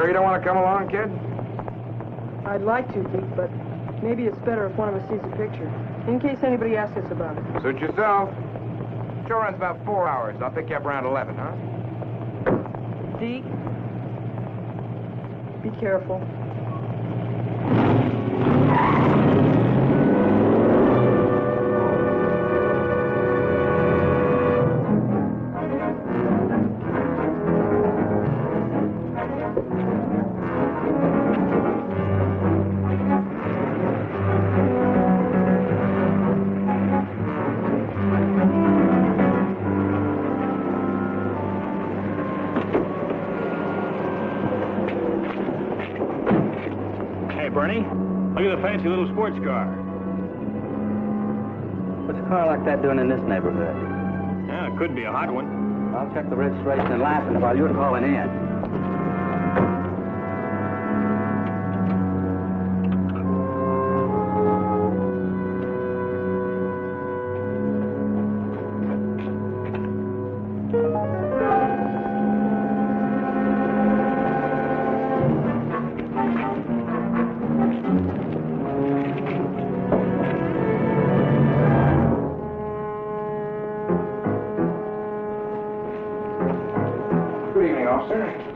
sure you don't want to come along, kid? I'd like to, Deke, but maybe it's better if one of us sees the picture, in case anybody asks us about it. Suit yourself. Show runs about 4 hours. I'll pick you up around 11, huh? Deke, be careful. Fancy little sports car. What's a car like that doing in this neighborhood? Yeah, it could be a hot one. I'll check the registration and license while you're calling in.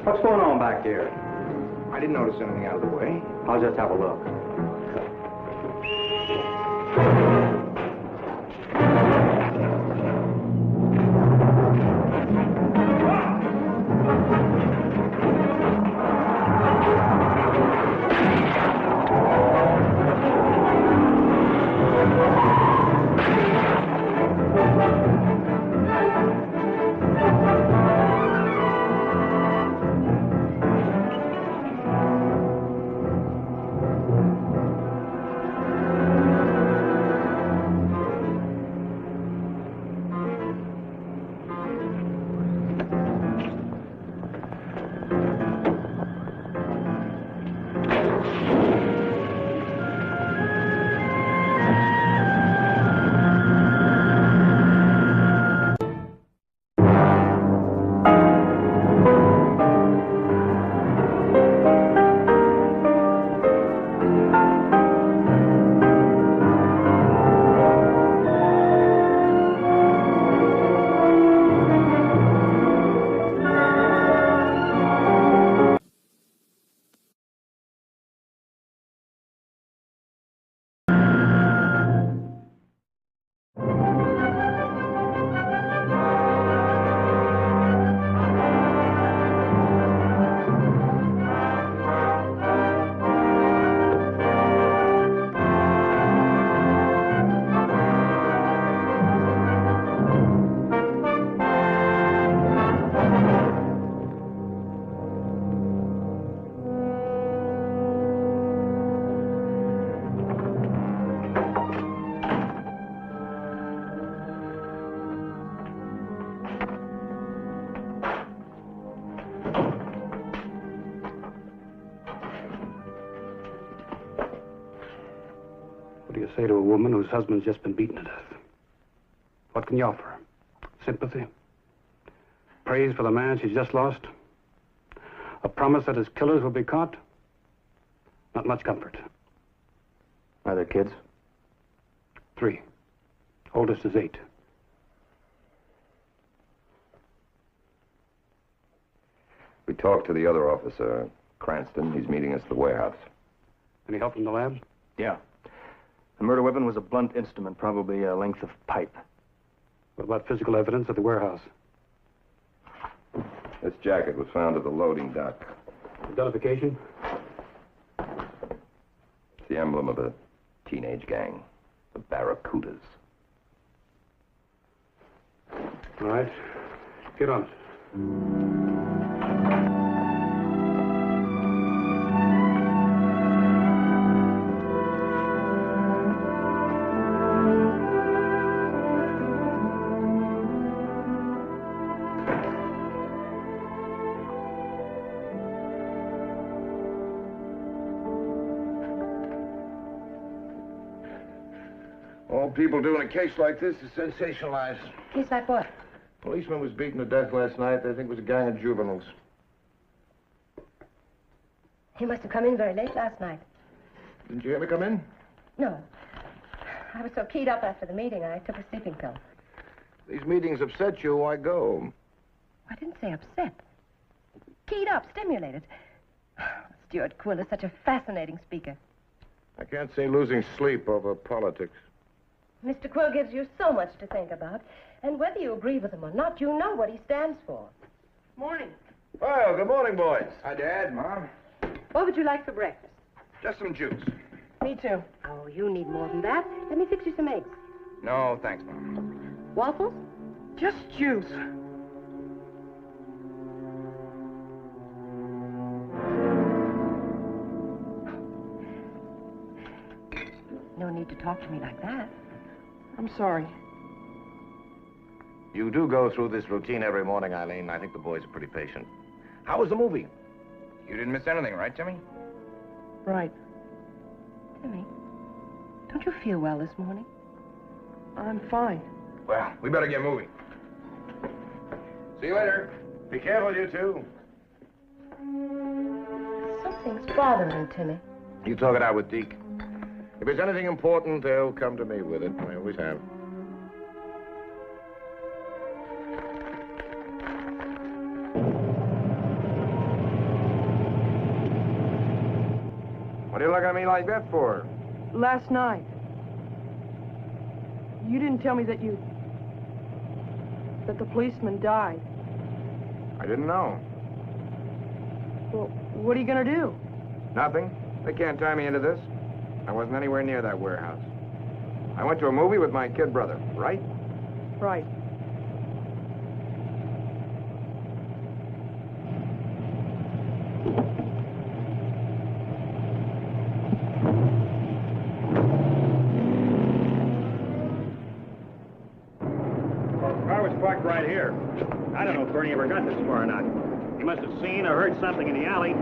What's going on back here? I didn't notice anything out of the way. I'll just have a look. What do you say to a woman whose husband's just been beaten to death? What can you offer? Sympathy? Praise for the man she's just lost? A promise that his killers will be caught? Not much comfort. Are there kids? 3. Oldest is 8. We talked to the other officer, Cranston. He's meeting us at the warehouse. Any help from the lab? Yeah. The murder weapon was a blunt instrument, probably a length of pipe. What about physical evidence at the warehouse? This jacket was found at the loading dock. Identification? It's the emblem of a teenage gang, the Barracudas. All right. Get on it. All people do in a case like this is sensationalize. Case like what? Policeman was beaten to death last night. They think it was a gang of juveniles. He must have come in very late last night. Didn't you ever come in? No. I was so keyed up after the meeting, I took a sleeping pill. These meetings upset you, why go? I didn't say upset. Keyed up, stimulated. Stuart Quill is such a fascinating speaker. I can't see losing sleep over politics. Mr. Quill gives you so much to think about. And whether you agree with him or not, you know what he stands for. Morning. Well, good morning, boys. Hi, Dad, Mom. What would you like for breakfast? Just some juice. Me too. Oh, you need more than that. Let me fix you some eggs. No, thanks, Mom. Waffles? Just juice. No need to talk to me like that. I'm sorry. You do go through this routine every morning, Eileen. I think the boys are pretty patient. How was the movie? You didn't miss anything, right, Jimmy? Right. Timmy, don't you feel well this morning? I'm fine. Well, we better get moving. See you later. Be careful, you two. Something's bothering Timmy. You talk it out with Deke. If there's anything important, they'll come to me with it. I always have. What do you look at me like that for? Last night, you didn't tell me that the policeman died. I didn't know. Well, what are you gonna do? Nothing. They can't tie me into this. I wasn't anywhere near that warehouse. I went to a movie with my kid brother, right? Right. Car was parked right here. I don't know if Bernie ever got this far or not. He must have seen or heard something in the alley.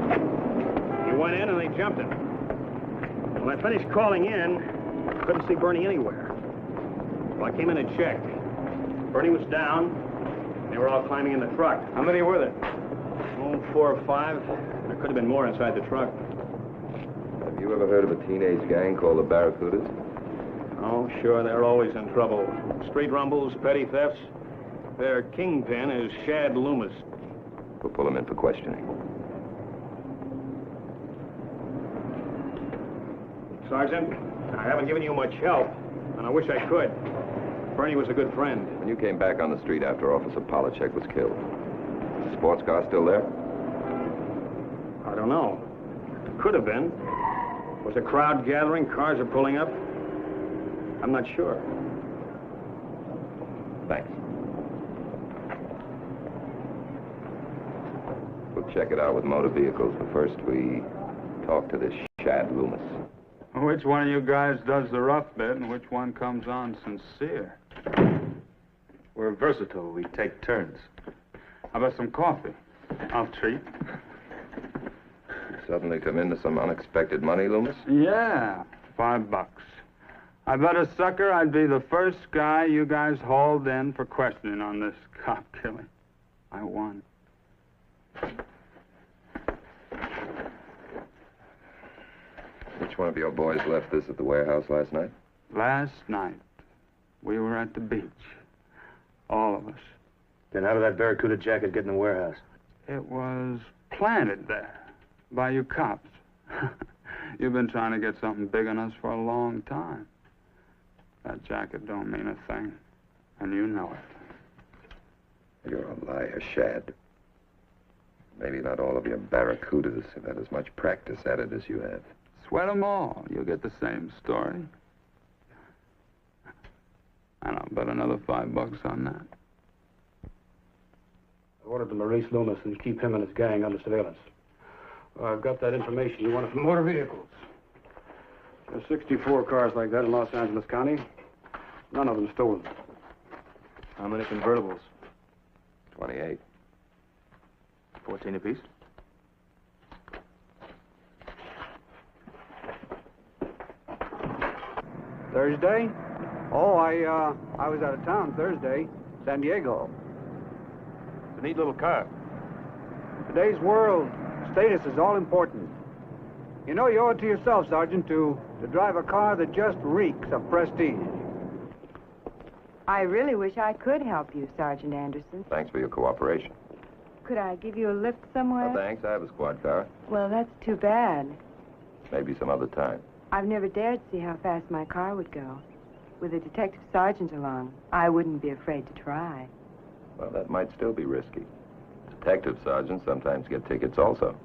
He went in and they jumped him. When I finished calling in, I couldn't see Bernie anywhere. Well, I came in and checked. Bernie was down. They were all climbing in the truck. How many were there? Oh, 4 or 5. There could have been more inside the truck. Have you ever heard of a teenage gang called the Barracudas? Oh, sure, they're always in trouble. Street rumbles, petty thefts. Their kingpin is Shad Loomis. We'll pull him in for questioning. Sergeant, I haven't given you much help, and I wish I could. Bernie was a good friend. When you came back on the street after Officer Polachek was killed, is the sports car still there? I don't know. Could have been. Was a crowd gathering? Cars are pulling up? I'm not sure. Thanks. We'll check it out with motor vehicles, but first we talk to this Shad Loomis. Which one of you guys does the rough bit and which one comes on sincere? We're versatile. We take turns. How about some coffee? I'll treat. You suddenly come into some unexpected money, Loomis? Yeah, $5. I bet a sucker I'd be the first guy you guys hauled in for questioning on this cop killing. I won. Which one of your boys left this at the warehouse last night? Last night, we were at the beach. All of us. Then how did that Barracuda jacket get in the warehouse? It was planted there by you cops. You've been trying to get something big on us for a long time. That jacket don't mean a thing, and you know it. You're a liar, Shad. Maybe not all of your Barracudas have had as much practice at it as you have. Sweat 'em all. You'll get the same story. And I'll bet another $5 on that. I ordered to Maurice Loomis and keep him and his gang under surveillance. I've got that information you wanted from motor vehicles. There's 64 cars like that in Los Angeles County. None of them stolen. How many convertibles? 28. 14 apiece? Thursday? Oh, I was out of town Thursday. San Diego. It's a neat little car. Today's world, status is all important. You know you owe it to yourself, Sergeant, to drive a car that just reeks of prestige. I really wish I could help you, Sergeant Anderson. Thanks for your cooperation. Could I give you a lift somewhere? No, thanks. I have a squad car. Well, that's too bad. Maybe some other time. I've never dared see how fast my car would go. With a detective sergeant along, I wouldn't be afraid to try. Well, that might still be risky. Detective sergeants sometimes get tickets also.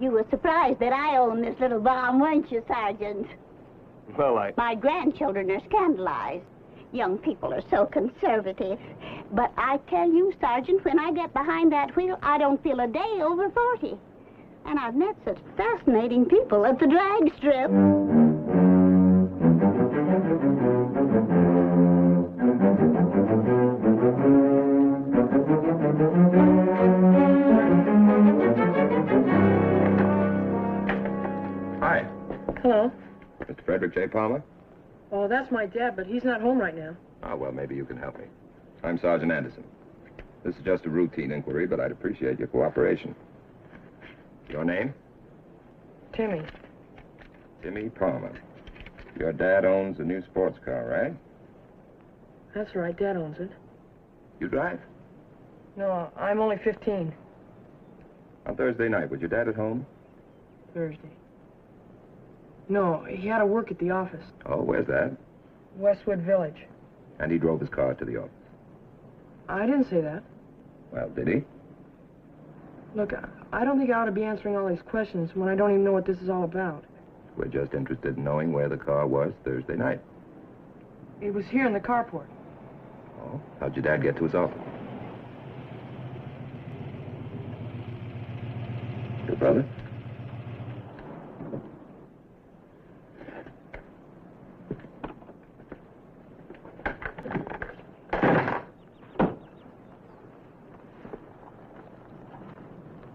You were surprised that I own this little bomb, weren't you, Sergeant? Well, My grandchildren are scandalized. Young people are so conservative. But I tell you, Sergeant, when I get behind that wheel, I don't feel a day over 40. And I've met such fascinating people at the drag strip. Hi. Hello. Mr. Frederick J. Palmer? Oh, that's my dad, but he's not home right now. Ah, well, maybe you can help me. I'm Sergeant Anderson. This is just a routine inquiry, but I'd appreciate your cooperation. Your name? Timmy. Timmy Palmer. Your dad owns a new sports car, right? That's right, Dad owns it. You drive? No, I'm only 15. On Thursday night, was your dad at home? Thursday. No, he had to work at the office. Oh, where's that? Westwood Village. And he drove his car to the office. I didn't say that. Well, did he? Look, I don't think I ought to be answering all these questions when I don't even know what this is all about. We're just interested in knowing where the car was Thursday night. It was here in the carport. Oh, how'd your dad get to his office? Your brother?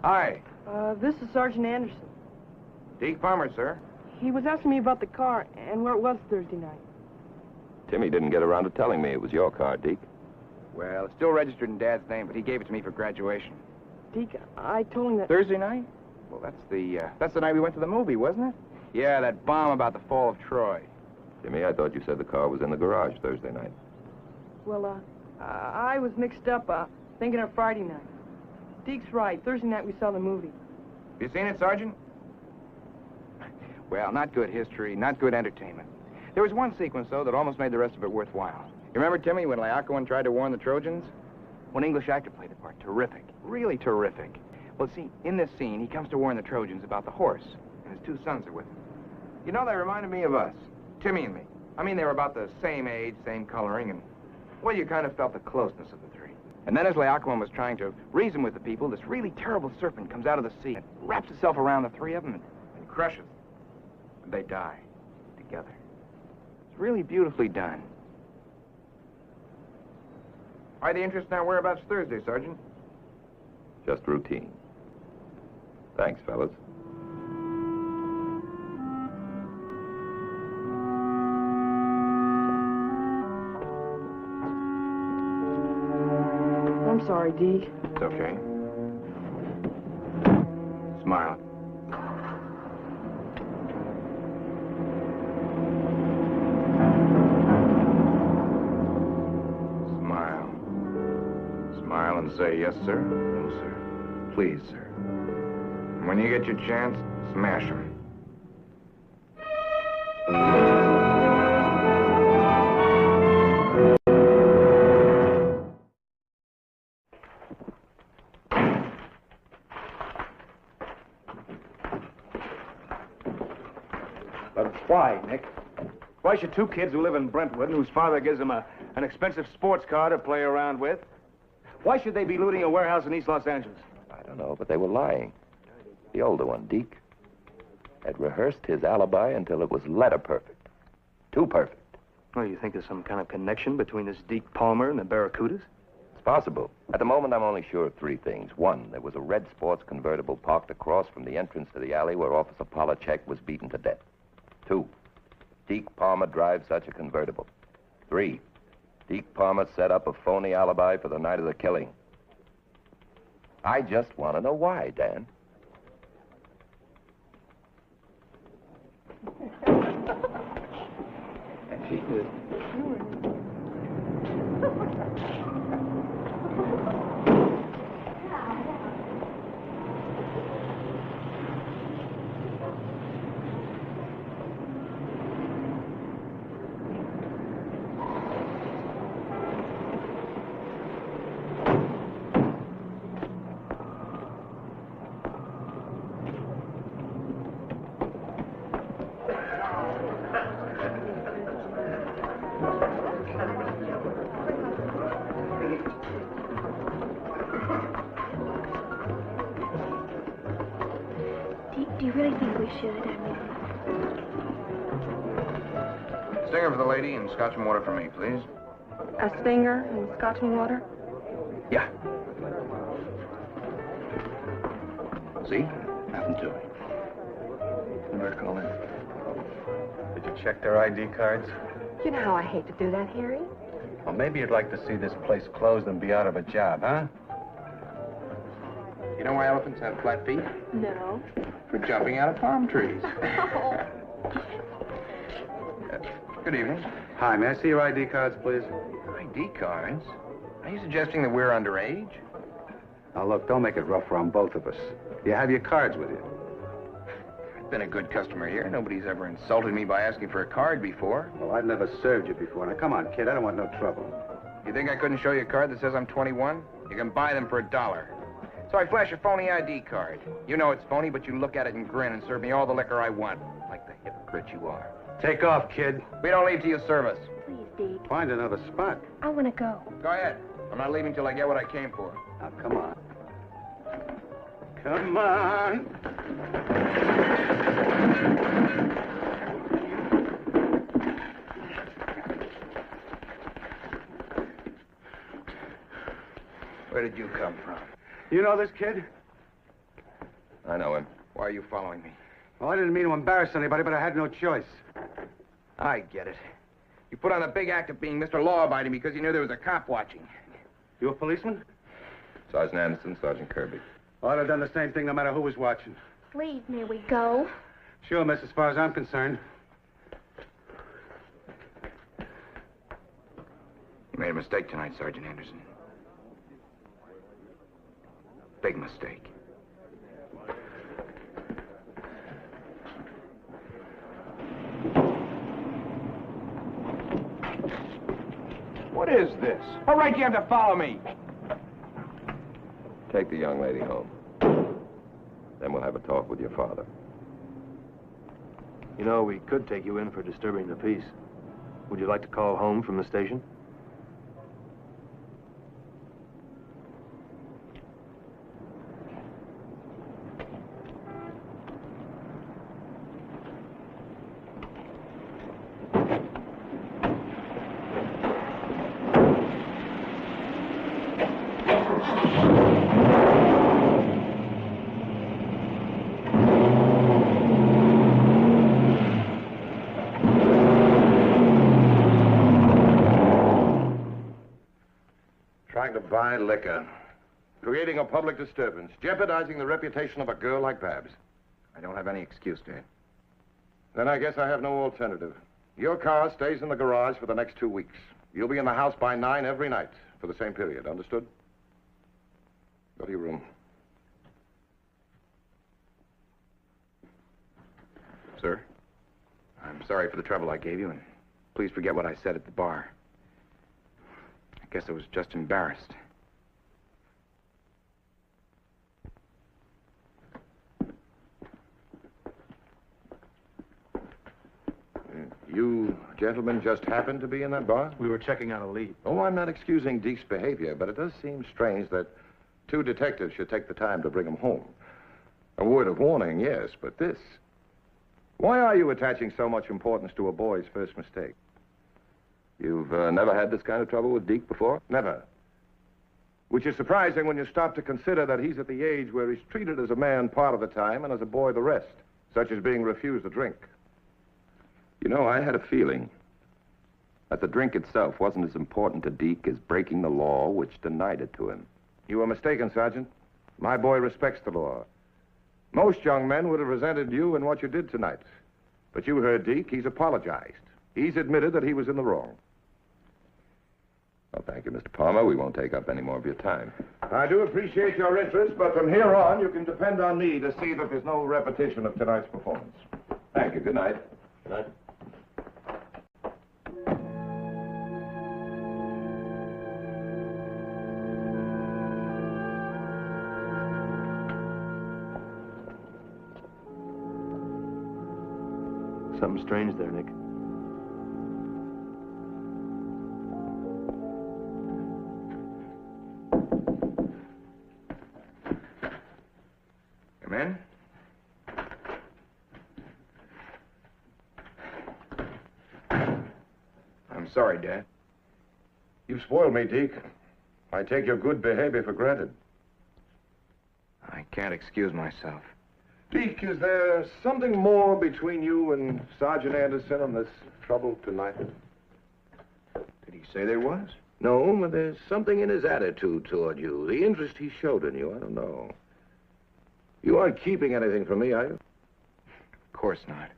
Hi. This is Sergeant Anderson. Deke Palmer, sir. He was asking me about the car and where it was Thursday night. Timmy didn't get around to telling me it was your car, Deke. Well, it's still registered in Dad's name, but he gave it to me for graduation. Deke, I told him that... Thursday night? Well, that's the night we went to the movie, wasn't it? Yeah, that bomb about the fall of Troy. Timmy, I thought you said the car was in the garage Thursday night. Well, I was mixed up, thinking of Friday night. Deke's right. Thursday night we saw the movie. Have you seen it, Sergeant? Well, not good history, not good entertainment. There was one sequence, though, that almost made the rest of it worthwhile. You remember, Timmy, when Laocoon tried to warn the Trojans? One English actor played the part. Terrific. Really terrific. Well, see, in this scene, he comes to warn the Trojans about the horse, and his two sons are with him. You know, they reminded me of us, Timmy and me. I mean, they were about the same age, same coloring, and, well, you kind of felt the closeness of the three. And then as Laocoon was trying to reason with the people, this really terrible serpent comes out of the sea and wraps itself around the three of them and crushes them. And they die together. It's really beautifully done. Why the interest in our whereabouts Thursday, Sergeant? Just routine. Thanks, fellas. I'm sorry, Deke. It's okay. Smile. Smile. Smile and say, yes, sir. No, sir. Please, sir. And when you get your chance, smash him. But why, Nick? Why should two kids who live in Brentwood and whose father gives them an expensive sports car to play around with, why should they be looting a warehouse in East Los Angeles? I don't know, but they were lying. The older one, Deke, had rehearsed his alibi until it was letter perfect. Too perfect. Well, you think there's some kind of connection between this Deke Palmer and the Barracudas? It's possible. At the moment, I'm only sure of three things. One, there was a red sports convertible parked across from the entrance to the alley where Officer Polachek was beaten to death. Two, Deke Palmer drives such a convertible. Three, Deke Palmer set up a phony alibi for the night of the killing. I just want to know why, Dan. And she did. Do you really think we should? I mean... Stinger for the lady and scotch and water for me, please. A stinger and scotch and water? Yeah. See? Nothing to it. You better call in. Did you check their ID cards? You know how I hate to do that, Harry. Well, maybe you'd like to see this place closed and be out of a job, huh? You know why elephants have flat feet? No. For jumping out of palm trees. Good evening. Hi, may I see your ID cards, please? ID cards? Are you suggesting that we're underage? Now, look, don't make it rougher on both of us. You have your cards with you. I've been a good customer here. Nobody's ever insulted me by asking for a card before. Well, I've never served you before. Now, come on, kid. I don't want no trouble. You think I couldn't show you a card that says I'm 21? You can buy them for $1. So I flash a phony ID card. You know it's phony, but you look at it and grin and serve me all the liquor I want. Like the hypocrite you are. Take off, kid. We don't leave till you serve us. Please, Deke. Find another spot. I want to go. Go ahead. I'm not leaving till I get what I came for. Now, come on. Come on. Where did you come from? You know this kid? I know him. Why are you following me? Well, I didn't mean to embarrass anybody, but I had no choice. I get it. You put on a big act of being Mr. Law-abiding because you knew there was a cop watching. You a policeman? Sergeant Anderson, Sergeant Kirby. Well, I'd have done the same thing no matter who was watching. Please, may we go? Sure, miss, as far as I'm concerned. You made a mistake tonight, Sergeant Anderson. Big mistake. What is this? What right do you have to follow me? Take the young lady home. Then we'll have a talk with your father. You know, we could take you in for disturbing the peace. Would you like to call home from the station? To buy liquor, creating a public disturbance, jeopardizing the reputation of a girl like Babs. I don't have any excuse, Dad. Then I guess I have no alternative. Your car stays in the garage for the next 2 weeks. You'll be in the house by 9 every night for the same period, understood? Go to your room. Sir, I'm sorry for the trouble I gave you, and please forget what I said at the bar. I guess I was just embarrassed. You gentlemen just happened to be in that bar? We were checking out a lead. Oh, I'm not excusing Deke's behavior, but it does seem strange that 2 detectives should take the time to bring him home. A word of warning, yes, but this... Why are you attaching so much importance to a boy's first mistake? You've never had this kind of trouble with Deke before? Never. Which is surprising when you stop to consider that he's at the age where he's treated as a man part of the time and as a boy the rest, such as being refused a drink. You know, I had a feeling that the drink itself wasn't as important to Deke as breaking the law which denied it to him. You were mistaken, Sergeant. My boy respects the law. Most young men would have resented you and what you did tonight. But you heard Deke. He's apologized. He's admitted that he was in the wrong. Well, thank you, Mr. Palmer. We won't take up any more of your time. I do appreciate your interest, but from here on, you can depend on me to see that there's no repetition of tonight's performance. Thank you. Good night. Good night. Something strange there, Nick. Come in. I'm sorry, Dad. You've spoiled me, Deke. I take your good behavior for granted. I can't excuse myself. Deke, is there something more between you and Sergeant Anderson on this trouble tonight? Did he say there was? No, but there's something in his attitude toward you. The interest he showed in you, I don't know. You aren't keeping anything from me, are you? Of course not.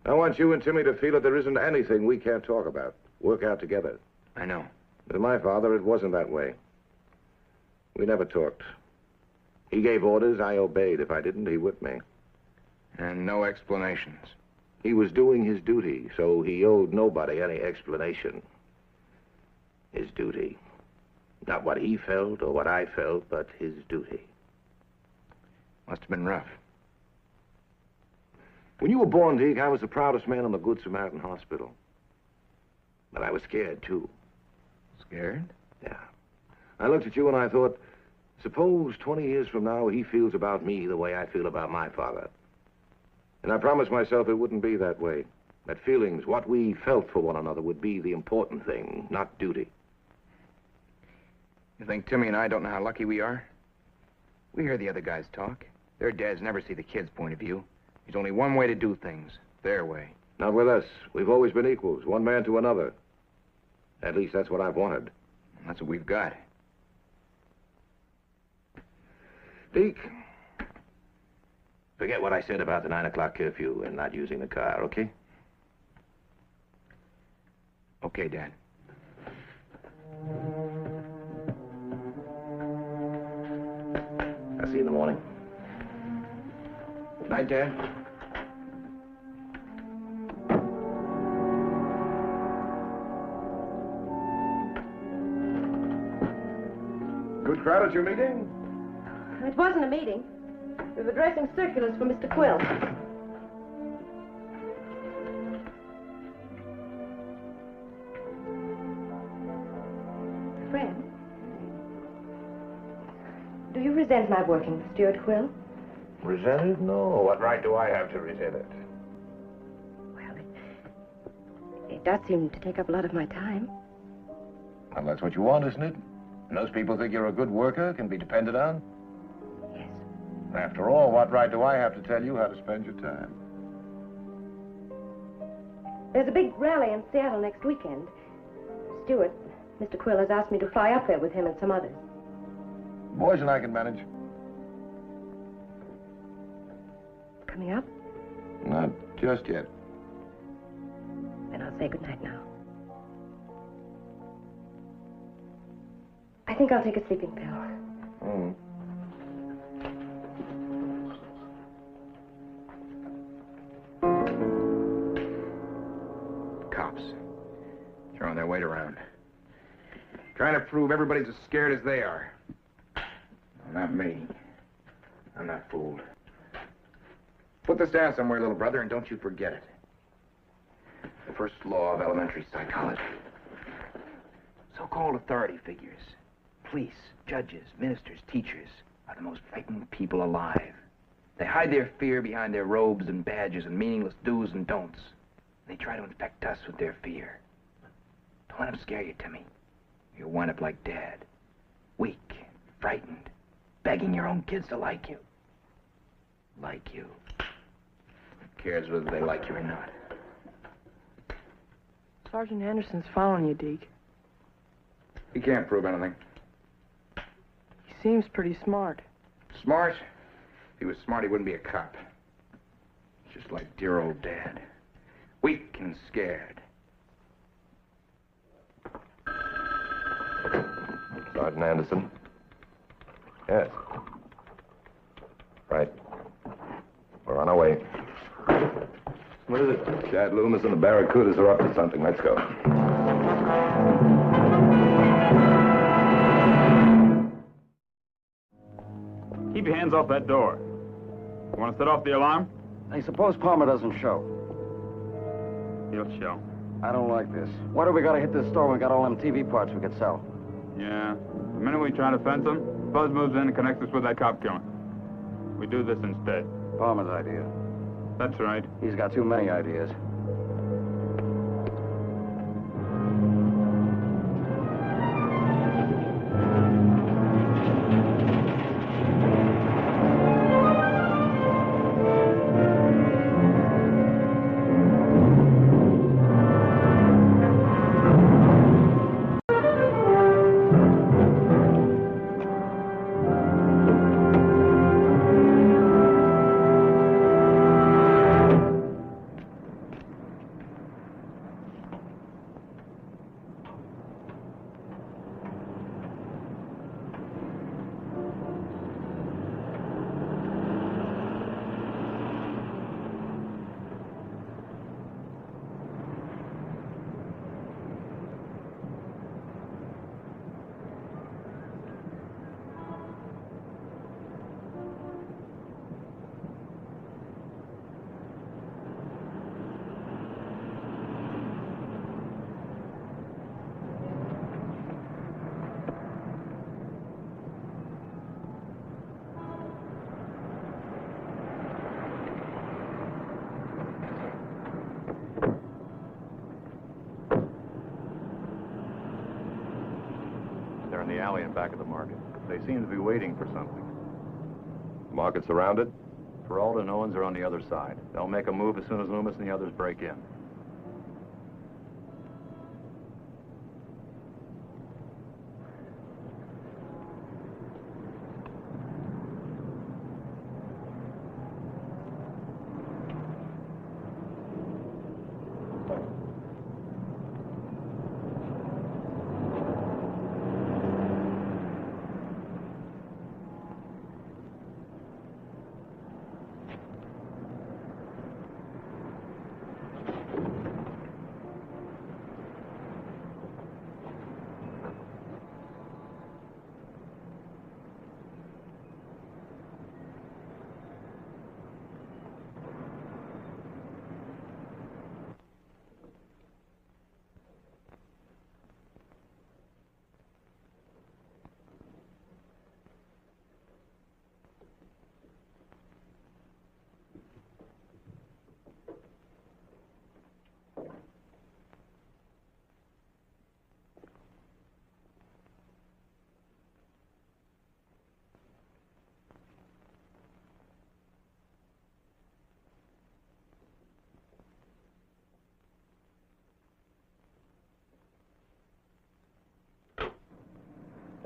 I want you and Timmy to feel that there isn't anything we can't talk about. Work out together. I know. With my father, it wasn't that way. We never talked. He gave orders, I obeyed. If I didn't, he whipped me. And no explanations. He was doing his duty, so he owed nobody any explanation. His duty. Not what he felt or what I felt, but his duty. Must have been rough. When you were born, Deke, I was the proudest man in the Good Samaritan Hospital. But I was scared, too. Scared? Yeah. I looked at you and I thought, suppose 20 years from now he feels about me the way I feel about my father. And I promised myself it wouldn't be that way. That feelings, what we felt for one another, would be the important thing, not duty. You think Timmy and I don't know how lucky we are? We hear the other guys talk. Their dads never see the kids' point of view. There's only one way to do things. Their way. Not with us. We've always been equals, one man to another. At least that's what I've wanted. And that's what we've got. Deke, forget what I said about the 9 o'clock curfew and not using the car, okay? Okay, Dad. I'll see you in the morning. Night, Dad. Good crowd at your meeting? It wasn't a meeting. We were addressing circulars for Mr. Quill. Fred, do you resent my working with Stuart Quill? Resent it? No. What right do I have to resent it? Well, it does seem to take up a lot of my time. Well, that's what you want, isn't it? And those people think you're a good worker, can be depended on? Yes. After all, what right do I have to tell you how to spend your time? There's a big rally in Seattle next weekend. Stuart, Mr. Quill has asked me to fly up there with him and some others. Boys and I can manage. Coming up? Not just yet. Then I'll say goodnight now. I think I'll take a sleeping pill. Mm. Cops. Throwing their weight around. Trying to prove everybody's as scared as they are. No, not me. I'm not fooled. Put this down somewhere, little brother, and don't you forget it. The first law of elementary psychology. So-called authority figures. Police, judges, ministers, teachers are the most frightened people alive. They hide their fear behind their robes and badges and meaningless do's and don'ts. They try to infect us with their fear. Don't let them scare you, Timmy. You'll wind up like Dad. Weak, frightened, begging your own kids to like you. Like you. Who cares whether they like you or not? Sergeant Anderson's following you, Deke. He can't prove anything. He seems pretty smart. Smart? If he was smart, he wouldn't be a cop. Just like dear old Dad. Weak and scared. Sergeant Anderson? Yes. Right. We're on our way. What is it? Chad Loomis and the Barracudas are up to something. Let's go. Keep your hands off that door. You want to set off the alarm? Hey, suppose Palmer doesn't show. He'll show. I don't like this. Why do we gotta hit this store when we got all them TV parts we could sell? Yeah. The minute we try to fence him, Buzz moves in and connects us with that cop killing. We do this instead. Palmer's idea. That's right. He's got too many ideas. They're in the alley in back of the market. They seem to be waiting for something. Market surrounded? Peralta and Owens are on the other side. They'll make a move as soon as Loomis and the others break in.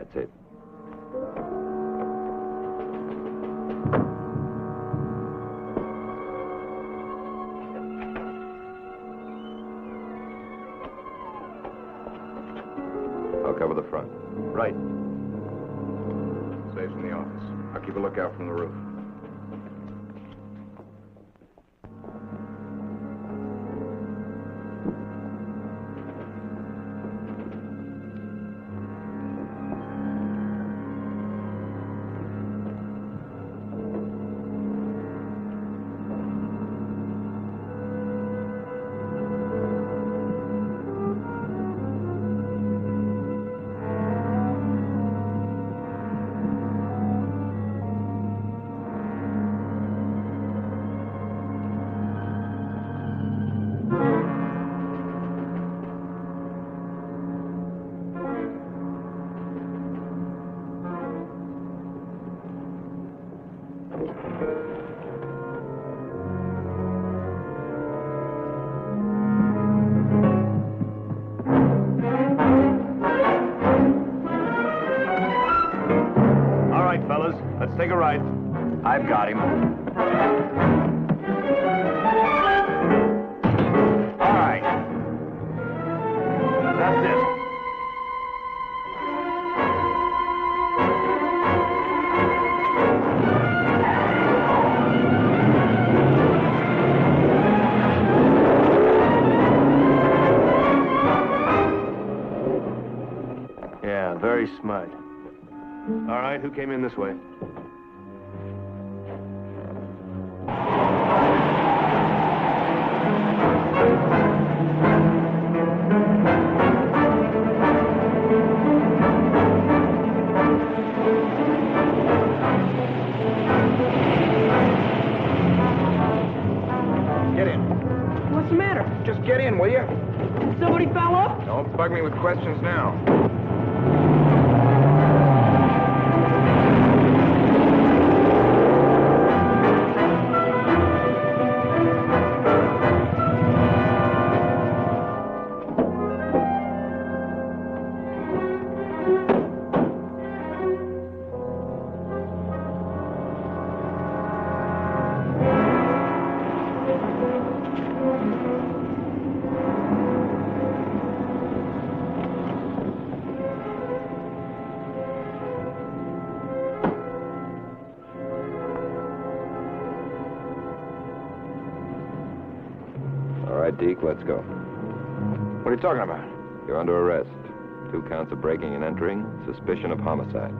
That's it. I'll cover the front. Right. Saves in the office. I'll keep a lookout from the roof. right. I've got him. All right. That's it. Yeah, very smart. All right, who came in this way? Get in. What's the matter? Just get in, will you? Somebody fell off? Don't bug me with questions now. All right, Deke, let's go. What are you talking about? You're under arrest. 2 counts of breaking and entering, suspicion of homicide.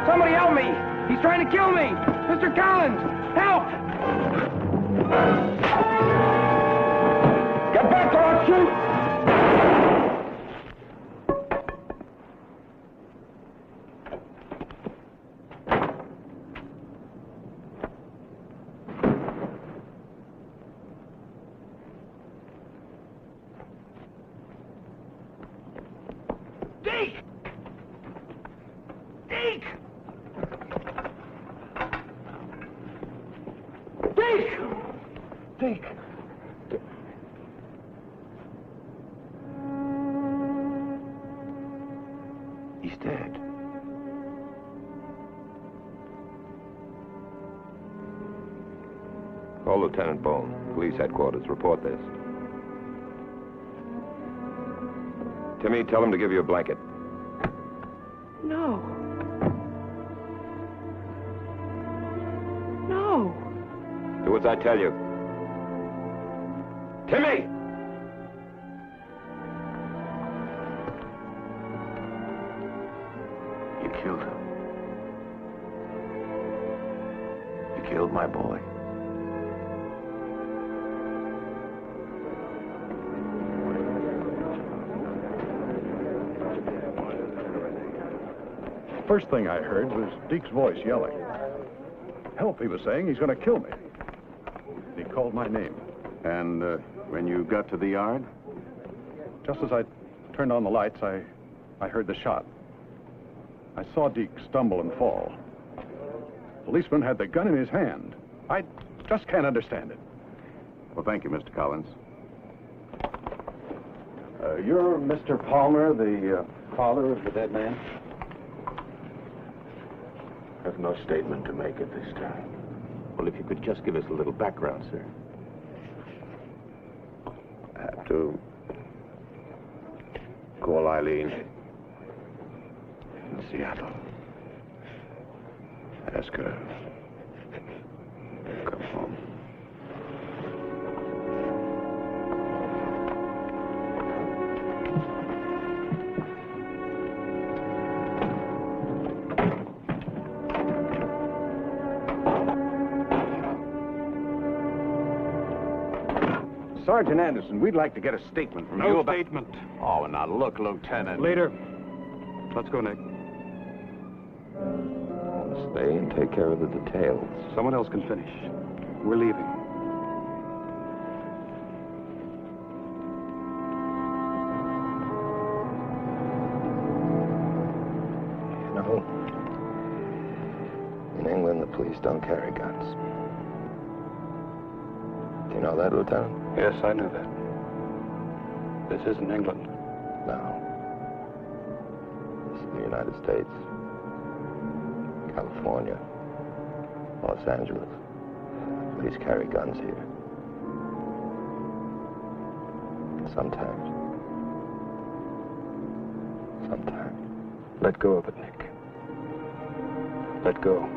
Somebody help me! He's trying to kill me! Mr. Collins, help! Get back or I'll shoot! Deke! Deke! Deke! Deke! He's dead. Call Lieutenant Bone, police headquarters. Report this. Timmy, tell him to give you a blanket. No. No. Do as I tell you. Timmy! You killed him. You killed my boy. First thing I heard was Deke's voice yelling. Help, he was saying. He's going to kill me. He called my name. And when you got to the yard? Just as I turned on the lights, I heard the shot. I saw Deke stumble and fall. The policeman had the gun in his hand. I just can't understand it. Well, thank you, Mr. Collins. You're Mr. Palmer, the father of the dead man? I have no statement to make at this time. Well, if you could just give us a little background, sir. I have to call Eileen in Seattle. Ask her to come home. Sergeant Anderson, we'd like to get a statement from you about... No statement. Oh, now look, Lieutenant. Later. Let's go, Nick. Stay and take care of the details. Someone else can finish. We're leaving. You know, in England, the police don't carry guns. Do you know that, Lieutenant? Yes, I knew that. This isn't England. No. This is the United States. California. Los Angeles. Police carry guns here. Sometimes. Let go of it, Nick. Let go.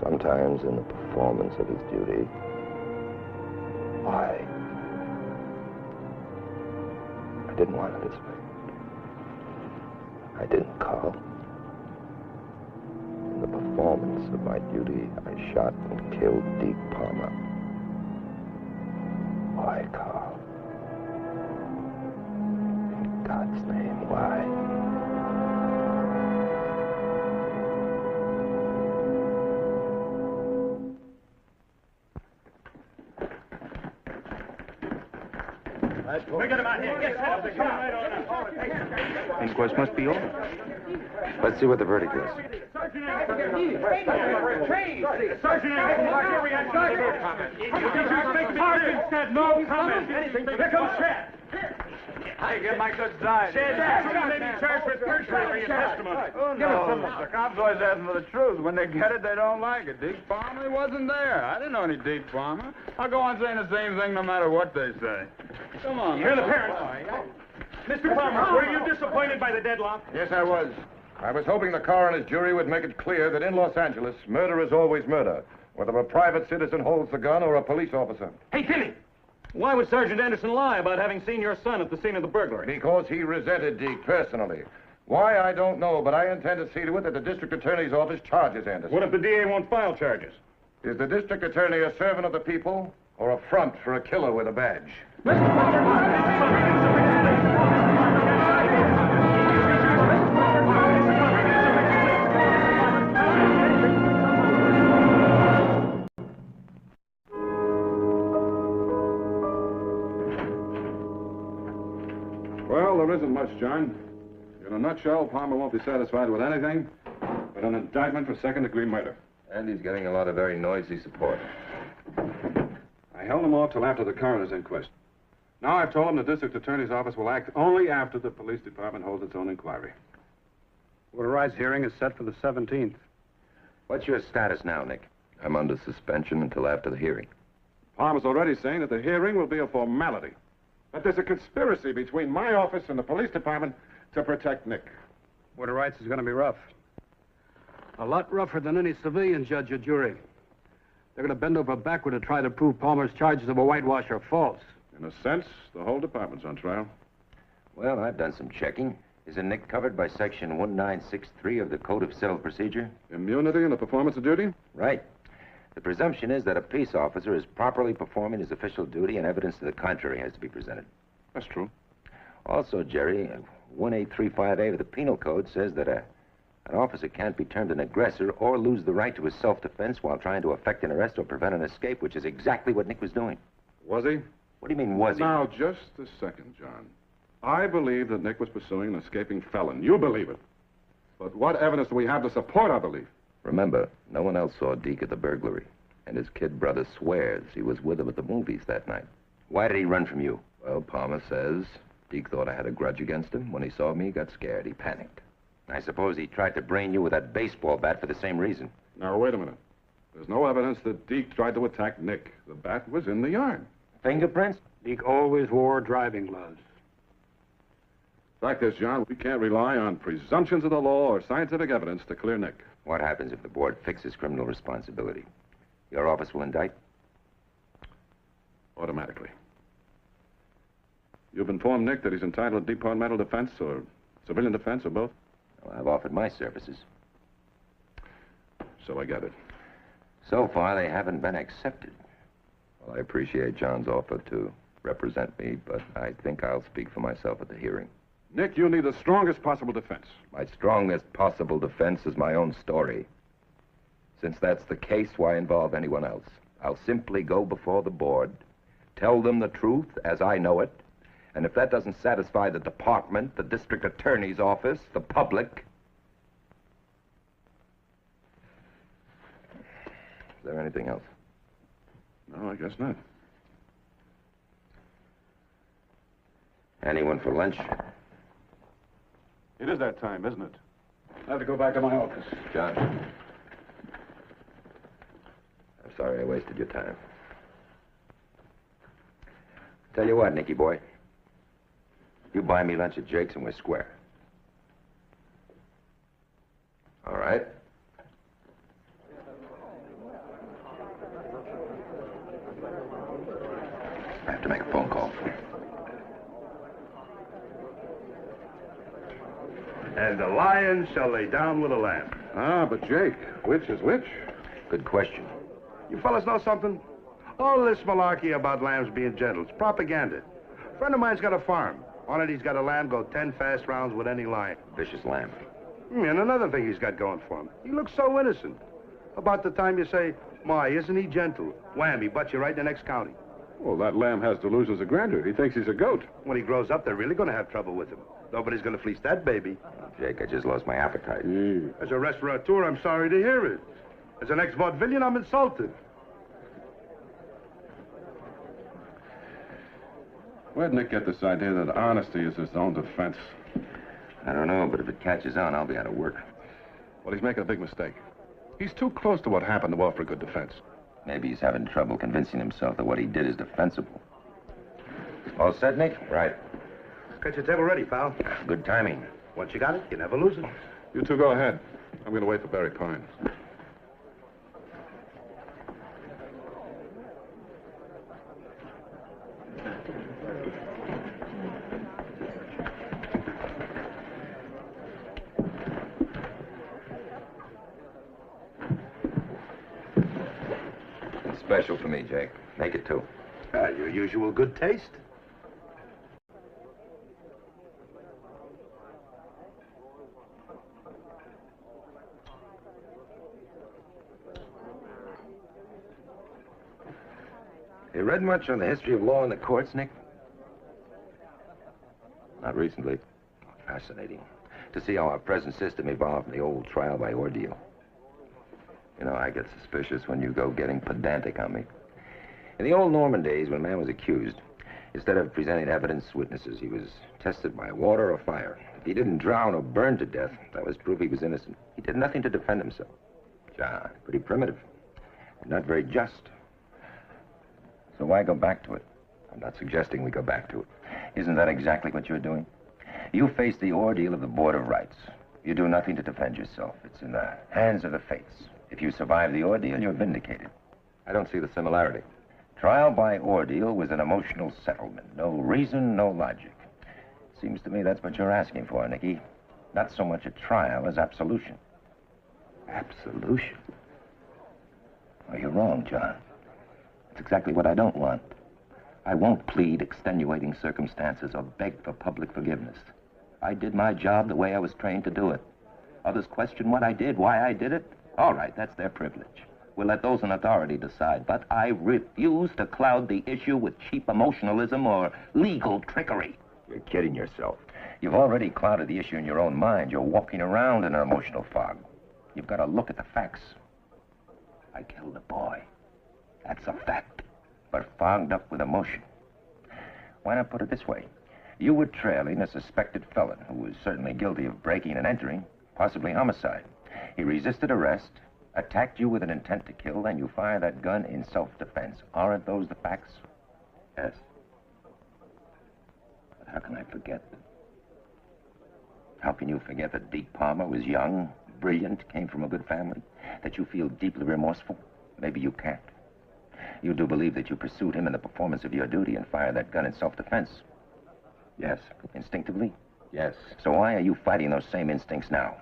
Sometimes in the performance of his duty. Why? I didn't want it this way. I didn't, Carl. In the performance of my duty, I shot and killed Deke Palmer. Why, Carl? In God's name, why? We get him out here. Get set up. Come on. Inquest must be over. Let's see what the verdict is. Sergeant said no comment. Here comes Chad. I get my good side. Chad, may be charged with perjury for your testimony. Oh, no. The cops always ask for the truth. When they get it, they don't like it. Deke Palmer, he wasn't there. I didn't know any Deke Palmer. I'll go on saying the same thing no matter what they say. Come on. You're the parents. Mr. Palmer, were you disappointed by the deadlock? Yes, I was. I was hoping the coroner's jury would make it clear that in Los Angeles, murder is always murder, whether a private citizen holds the gun or a police officer. Hey, Timmy! Why would Sergeant Anderson lie about having seen your son at the scene of the burglary? Because he resented Deke personally. Why, I don't know, but I intend to see to it that the district attorney's office charges Anderson. What if the DA won't file charges? Is the district attorney a servant of the people or a front for a killer with a badge? Well, there isn't much, John. In a nutshell, Palmer won't be satisfied with anything but an indictment for second-degree murder. And he's getting a lot of very noisy support. I held him off till after the coroner's inquest. Now I've told him the district attorney's office will act only after the police department holds its own inquiry. Water-Ride's hearing is set for the 17th. What's your status now, Nick? I'm under suspension until after the hearing. Palmer's already saying that the hearing will be a formality. That there's a conspiracy between my office and the police department to protect Nick. Water-Ride's is going to be rough. A lot rougher than any civilian judge or jury. They're going to bend over backward to try to prove Palmer's charges of a whitewash are false. In a sense, the whole department's on trial. Well, I've done some checking. Isn't Nick covered by Section 1963 of the Code of Civil Procedure? Immunity in the performance of duty? Right. The presumption is that a peace officer is properly performing his official duty and evidence to the contrary has to be presented. That's true. Also, Jerry, 1835A of the Penal Code says that an officer can't be termed an aggressor or lose the right to his self-defense while trying to effect an arrest or prevent an escape, which is exactly what Nick was doing. Was he? What do you mean, was he? Now, just a second, John. I believe that Nick was pursuing an escaping felon. You believe it. But what evidence do we have to support our belief? Remember, no one else saw Deke at the burglary, and his kid brother swears he was with him at the movies that night. Why did he run from you? Well, Palmer says Deke thought I had a grudge against him. When he saw me, he got scared. He panicked. I suppose he tried to brain you with that baseball bat for the same reason. Now, wait a minute. There's no evidence that Deke tried to attack Nick. The bat was in the yard. Fingerprints? Deke always wore driving gloves. Fact is, John, we can't rely on presumptions of the law or scientific evidence to clear Nick. What happens if the board fixes criminal responsibility? Your office will indict? Automatically. You've informed Nick that he's entitled to departmental defense or civilian defense or both? Well, I've offered my services. So I get it. So far, they haven't been accepted. Well, I appreciate John's offer to represent me, but I think I'll speak for myself at the hearing. Nick, you need the strongest possible defense. My strongest possible defense is my own story. Since that's the case, why involve anyone else? I'll simply go before the board, tell them the truth as I know it, and if that doesn't satisfy the department, the district attorney's office, the public... Is there anything else? No, I guess not. Anyone for lunch? It is that time, isn't it? I have to go back to my office. John. I'm sorry I wasted your time. Tell you what, Nicky boy. You buy me lunch at Jake's and we're square. All right? I have to make a phone call. And the lion shall lay down with a lamb. Ah, but Jake, which is which? Good question. You fellas know something? All this malarkey about lambs being gentle, it's propaganda. A friend of mine's got a farm. On it, he's got a lamb go 10 fast rounds with any lion. Vicious lamb. And another thing he's got going for him. He looks so innocent. About the time you say, "My, isn't he gentle?" Wham, he butts you right in the next county. Well, that lamb has delusions of grandeur. He thinks he's a goat. When he grows up, they're really going to have trouble with him. Nobody's going to fleece that baby. Jake, I just lost my appetite. As a restaurateur, I'm sorry to hear it. As an ex-vaudevillian, I'm insulted. Where'd Nick get this idea that honesty is his own defense? I don't know, but if it catches on, I'll be out of work. Well, he's making a big mistake. He's too close to what happened to offer a good defense. Maybe he's having trouble convincing himself that what he did is defensible. All set, Nick? Right. Got your table ready, pal. Good timing. Once you got it, you never lose it. You two go ahead. I'm going to wait for Barry Pine. Special for me, Jake. Make it two. Your usual good taste. You read much on the history of law in the courts, Nick? Not recently. Fascinating. To see how our present system evolved from the old trial by ordeal. You know, I get suspicious when you go getting pedantic on me. In the old Norman days, when a man was accused, instead of presenting evidence, witnesses, he was tested by water or fire. If he didn't drown or burn to death, that was proof he was innocent. He did nothing to defend himself. John, pretty primitive. And not very just. So why go back to it? I'm not suggesting we go back to it. Isn't that exactly what you're doing? You face the ordeal of the Board of Rights. You do nothing to defend yourself. It's in the hands of the fates. If you survive the ordeal, you're vindicated. I don't see the similarity. Trial by ordeal was an emotional settlement. No reason, no logic. Seems to me that's what you're asking for, Nicky. Not so much a trial as absolution. Absolution? Oh, you're wrong, John. It's exactly what I don't want. I won't plead extenuating circumstances or beg for public forgiveness. I did my job the way I was trained to do it. Others question what I did, why I did it. All right, that's their privilege. We'll let those in authority decide. But I refuse to cloud the issue with cheap emotionalism or legal trickery. You're kidding yourself. You've already clouded the issue in your own mind. You're walking around in an emotional fog. You've got to look at the facts. I killed a boy. That's a fact. But fogged up with emotion. Why not put it this way? You were trailing a suspected felon who was certainly guilty of breaking and entering, possibly homicide. He resisted arrest, attacked you with an intent to kill, and you fire that gun in self-defense. Aren't those the facts? Yes. But how can I forget? How can you forget that Deke Palmer was young, brilliant, came from a good family? That you feel deeply remorseful? Maybe you can't. You do believe that you pursued him in the performance of your duty and fired that gun in self-defense? Yes. Instinctively? Yes. So why are you fighting those same instincts now?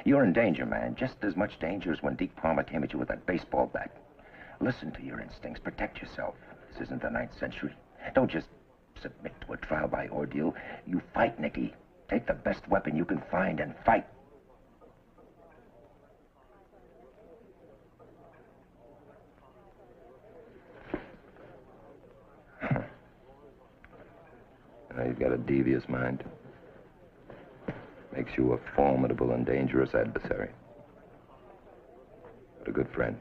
You're in danger, man. Just as much danger as when Deke Palmer came at you with that baseball bat. Listen to your instincts. Protect yourself. This isn't the 9th century. Don't just submit to a trial by ordeal. You fight, Nicky. Take the best weapon you can find and fight. Now, you've got a devious mind. Makes you a formidable and dangerous adversary. But a good friend.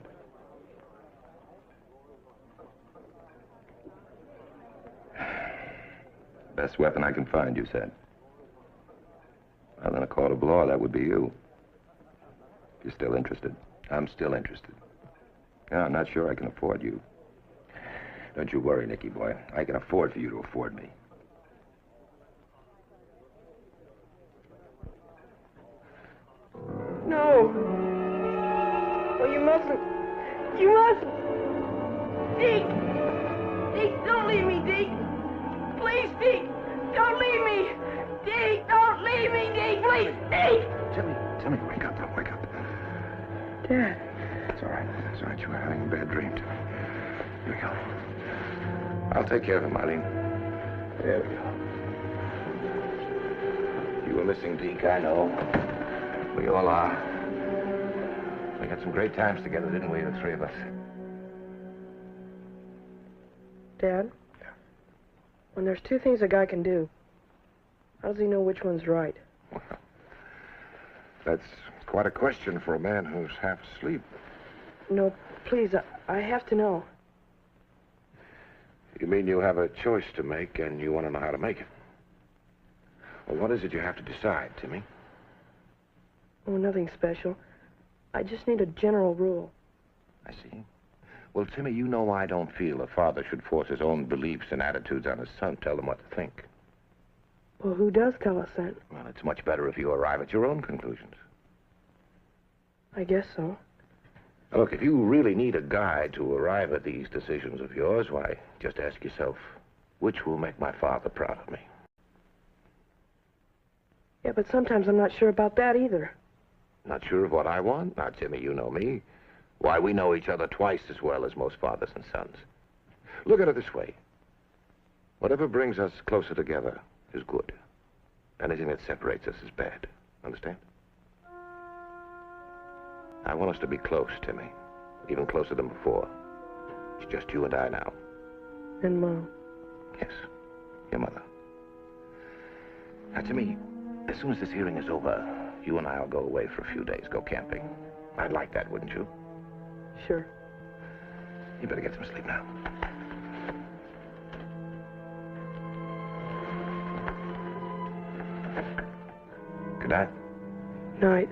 Best weapon I can find, you said. Well, in a court of law, that would be you. If you're still interested. I'm still interested. No, I'm not sure I can afford you. Don't you worry, Nicky boy. I can afford for you to afford me. No. Oh, you mustn't. You mustn't. Deke! Deke, don't leave me, Deke. Please, Deke. Don't leave me. Deke, don't leave me, Deke. Please, Deke. Timmy, wake up, wake up. Dad. It's all right. It's all right. You were having a bad dream, Timmy. Here we go. I'll take care of him, Eileen. There we go. You were missing Deke, I know. We all are. We had some great times together, didn't we, the three of us? Dad? Yeah. When there's two things a guy can do, how does he know which one's right? Well, that's quite a question for a man who's half asleep. No, please, I have to know. You mean you have a choice to make and you want to know how to make it? Well, what is it you have to decide, Timmy? Oh, nothing special. I just need a general rule. I see. Well, Timmy, you know I don't feel a father should force his own beliefs and attitudes on his son, tell him what to think. Well, who does tell us that? Well, it's much better if you arrive at your own conclusions. I guess so. Now, look, if you really need a guide to arrive at these decisions of yours, why, just ask yourself, which will make my father proud of me? Yeah, but sometimes I'm not sure about that either. Not sure of what I want? Now, Timmy, you know me. Why, we know each other twice as well as most fathers and sons. Look at it this way. Whatever brings us closer together is good. Anything that separates us is bad. Understand? I want us to be close, Timmy. Even closer than before. It's just you and I now. And Mom? Yes, your mother. Now, Timmy, as soon as this hearing is over, you and I'll go away for a few days, go camping. I'd like that, wouldn't you? Sure. You better get some sleep now. Good night. Night.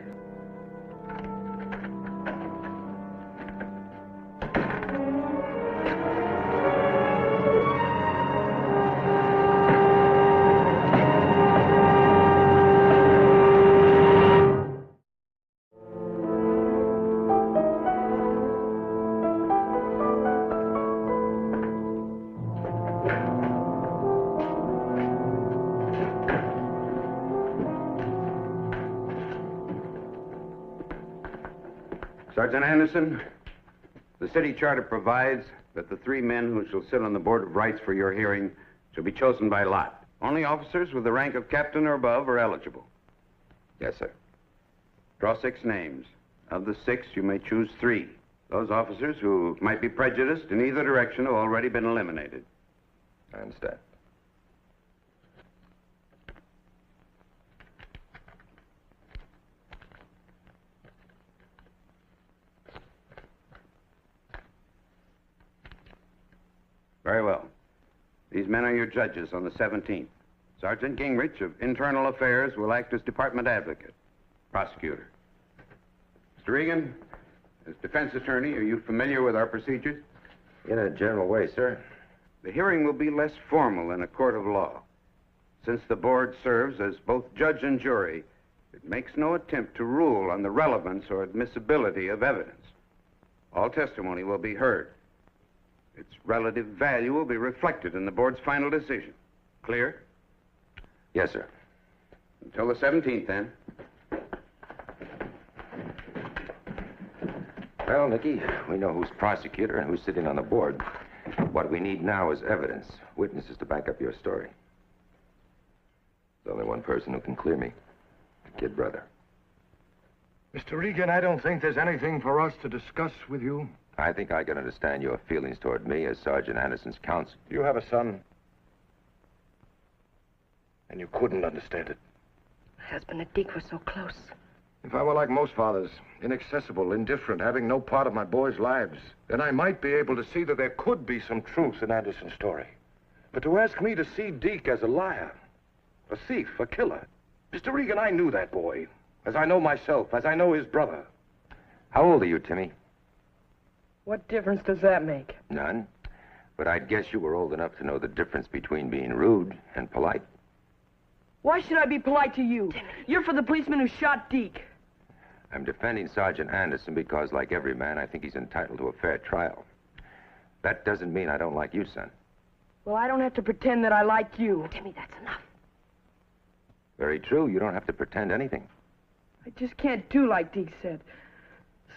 Sergeant Anderson, the city charter provides that the three men who shall sit on the Board of Rights for your hearing shall be chosen by lot. Only officers with the rank of captain or above are eligible. Yes, sir. Draw 6 names. Of the 6, you may choose 3. Those officers who might be prejudiced in either direction have already been eliminated. I understand. Very well. These men are your judges on the 17th. Sergeant Gingrich of Internal Affairs will act as department advocate, prosecutor. Mr. Regan, as defense attorney, are you familiar with our procedures? In a general way, sir. The hearing will be less formal in a court of law. Since the board serves as both judge and jury, it makes no attempt to rule on the relevance or admissibility of evidence. All testimony will be heard. Its relative value will be reflected in the board's final decision. Clear? Yes, sir. Until the 17th, then. Well, Nicky, we know who's prosecutor and who's sitting on the board. What we need now is evidence, witnesses to back up your story. There's only one person who can clear me. The kid brother. Mr. Regan, I don't think there's anything for us to discuss with you. I think I can understand your feelings toward me as Sergeant Anderson's counsel. You have a son, and you couldn't understand it. My husband and Deke were so close. If I were like most fathers, inaccessible, indifferent, having no part of my boys' lives, then I might be able to see that there could be some truth in Anderson's story. But to ask me to see Deke as a liar, a thief, a killer... Mr. Regan, I knew that boy, as I know myself, as I know his brother. How old are you, Timmy? What difference does that make? None. But I'd guess you were old enough to know the difference between being rude and polite. Why should I be polite to you? Timmy. You're for the policeman who shot Deke. I'm defending Sergeant Anderson because, like every man, I think he's entitled to a fair trial. That doesn't mean I don't like you, son. Well, I don't have to pretend that I like you. Timmy, that's enough. Very true. You don't have to pretend anything. I just can't do like Deke said.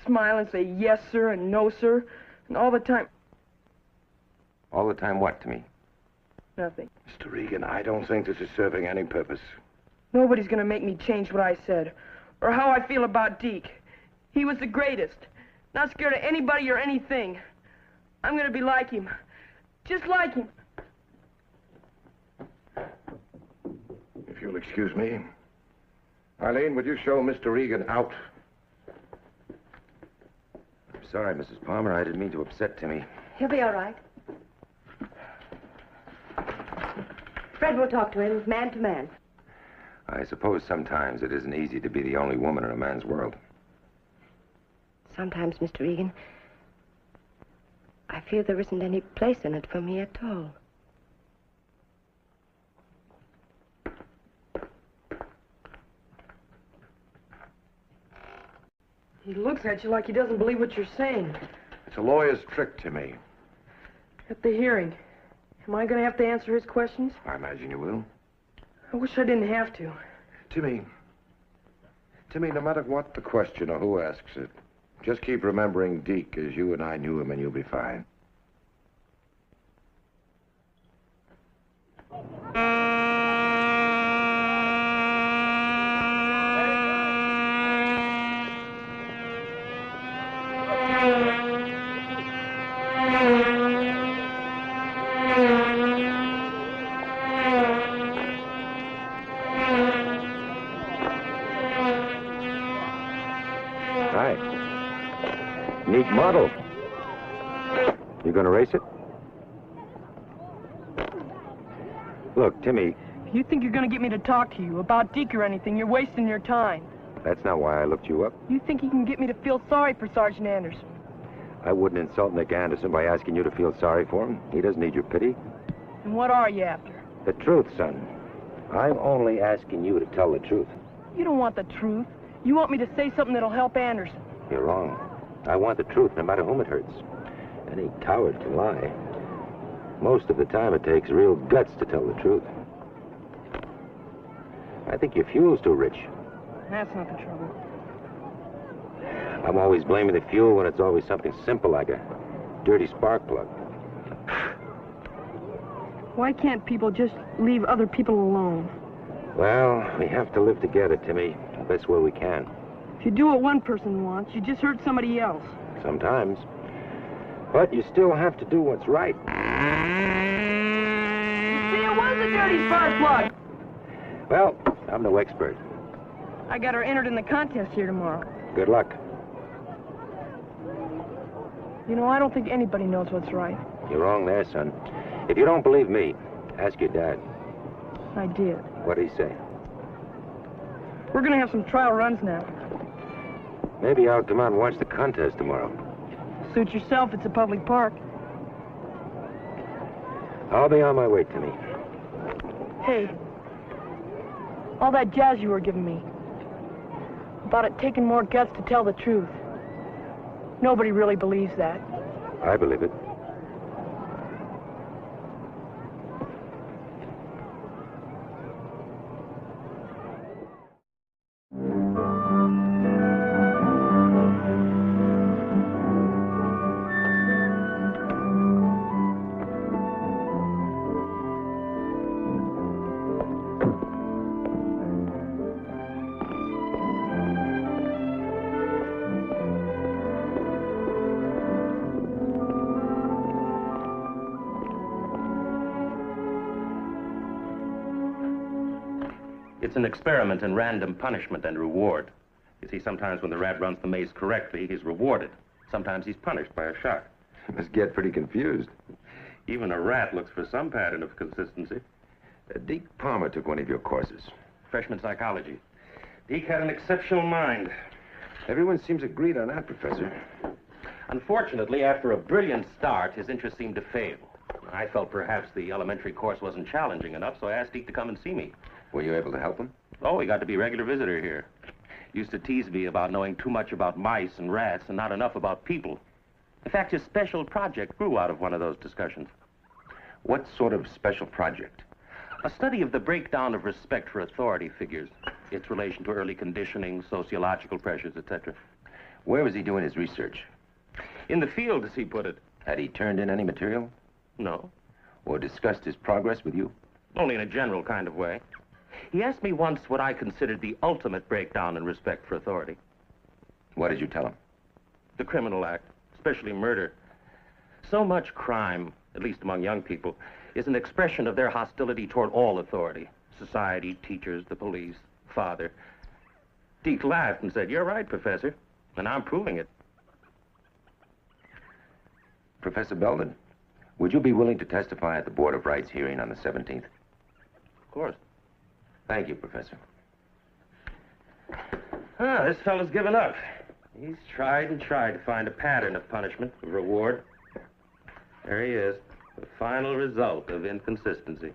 Smile and say yes, sir, and no, sir, and all the time... All the time what to me? Nothing. Mr. Regan, I don't think this is serving any purpose. Nobody's gonna make me change what I said, or how I feel about Deke. He was the greatest. Not scared of anybody or anything. I'm gonna be like him. Just like him. If you'll excuse me. Eileen, would you show Mr. Regan out? I'm sorry, Mrs. Palmer. I didn't mean to upset Timmy. He'll be all right. Fred will talk to him, man to man. I suppose sometimes it isn't easy to be the only woman in a man's world. Sometimes, Mr. Regan, I feel there isn't any place in it for me at all. He looks at you like he doesn't believe what you're saying. It's a lawyer's trick to me. At the hearing, am I going to have to answer his questions? I imagine you will. I wish I didn't have to. Timmy, no matter what the question or who asks it, just keep remembering Deke as you and I knew him and you'll be fine. Neat model. You gonna race it? Look, Timmy. If you think you're going to get me to talk to you about Deke or anything, you're wasting your time. That's not why I looked you up. You think you can get me to feel sorry for Sergeant Anderson? I wouldn't insult Nick Anderson by asking you to feel sorry for him. He doesn't need your pity. And what are you after? The truth, son. I'm only asking you to tell the truth. You don't want the truth. You want me to say something that'll help Anderson. You're wrong. I want the truth, no matter whom it hurts. Any coward can lie. Most of the time, it takes real guts to tell the truth. I think your fuel's too rich. That's not the trouble. I'm always blaming the fuel when it's always something simple like a dirty spark plug. Why can't people just leave other people alone? Well, we have to live together, Timmy, the best way we can. If you do what one person wants, you just hurt somebody else. Sometimes. But you still have to do what's right. See, it was a dirty spark plug. Well, I'm no expert. I got her entered in the contest here tomorrow. Good luck. You know, I don't think anybody knows what's right. You're wrong there, son. If you don't believe me, ask your dad. I did. What'd he say? We're gonna have some trial runs now. Maybe I'll come out and watch the contest tomorrow. Suit yourself, it's a public park. I'll be on my way, Timmy. Hey, all that jazz you were giving me, about it taking more guts to tell the truth. Nobody really believes that. I believe it. It's an experiment in random punishment and reward. You see, sometimes when the rat runs the maze correctly, he's rewarded. Sometimes he's punished by a shot. You must get pretty confused. Even a rat looks for some pattern of consistency. Deke Palmer took one of your courses. Freshman psychology. Deke had an exceptional mind. Everyone seems agreed on that, Professor. Unfortunately, after a brilliant start, his interest seemed to fail. I felt perhaps the elementary course wasn't challenging enough, so I asked Deke to come and see me. Were you able to help him? Oh, he got to be a regular visitor here. Used to tease me about knowing too much about mice and rats and not enough about people. In fact, his special project grew out of one of those discussions. What sort of special project? A study of the breakdown of respect for authority figures, its relation to early conditioning, sociological pressures, etc. Where was he doing his research? In the field, as he put it. Had he turned in any material? No. Or discussed his progress with you? Only in a general kind of way. He asked me once what I considered the ultimate breakdown in respect for authority. What did you tell him? The criminal act, especially murder. So much crime, at least among young people, is an expression of their hostility toward all authority. Society, teachers, the police, father. Deke laughed and said, "You're right, Professor, and I'm proving it." Professor Belden, would you be willing to testify at the Board of Rights hearing on the 17th? Of course. Thank you, Professor. This fellow's given up. He's tried and tried to find a pattern of punishment, of reward. There he is, the final result of inconsistency.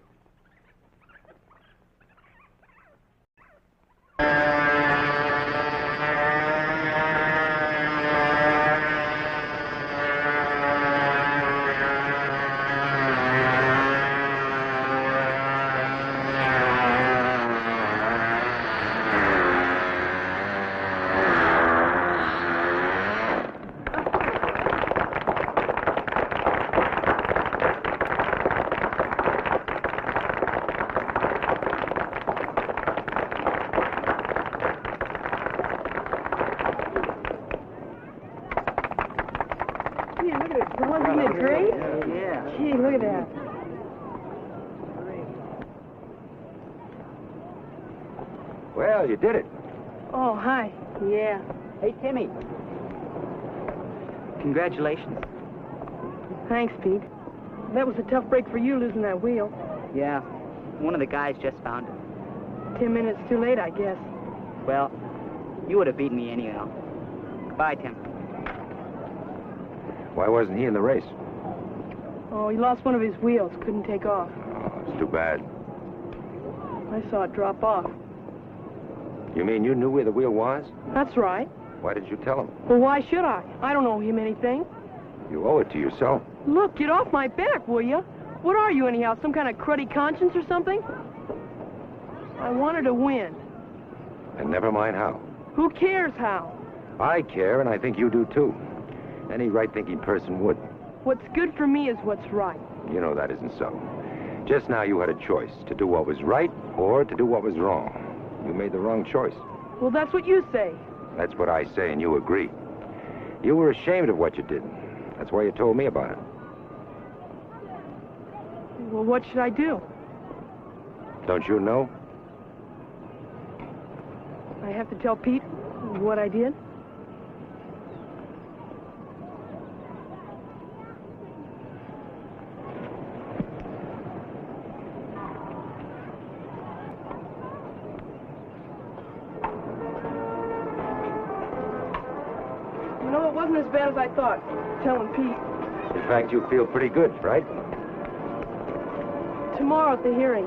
Well, you did it. Oh, hi. Yeah. Hey, Timmy. Congratulations. Thanks, Pete. That was a tough break for you, losing that wheel. Yeah. One of the guys just found it. 10 minutes too late, I guess. Well, you would have beaten me anyhow. Bye, Tim. Why wasn't he in the race? Oh, he lost one of his wheels. Couldn't take off. Oh, it's too bad. I saw it drop off. You mean you knew where the wheel was? That's right. Why did you tell him? Well, why should I? I don't owe him anything. You owe it to yourself. Look, get off my back, will you? What are you, anyhow? Some kind of cruddy conscience or something? I wanted to win. And never mind how. Who cares how? I care, and I think you do, too. Any right-thinking person would. What's good for me is what's right. You know that isn't so. Just now you had a choice, to do what was right or to do what was wrong. You made the wrong choice. Well, that's what you say. That's what I say, and you agree. You were ashamed of what you did. That's why you told me about it. Well, what should I do? Don't you know? I have to tell Pete what I did? You know, it wasn't as bad as I thought, telling Pete. In fact, you feel pretty good, right? Tomorrow at the hearing,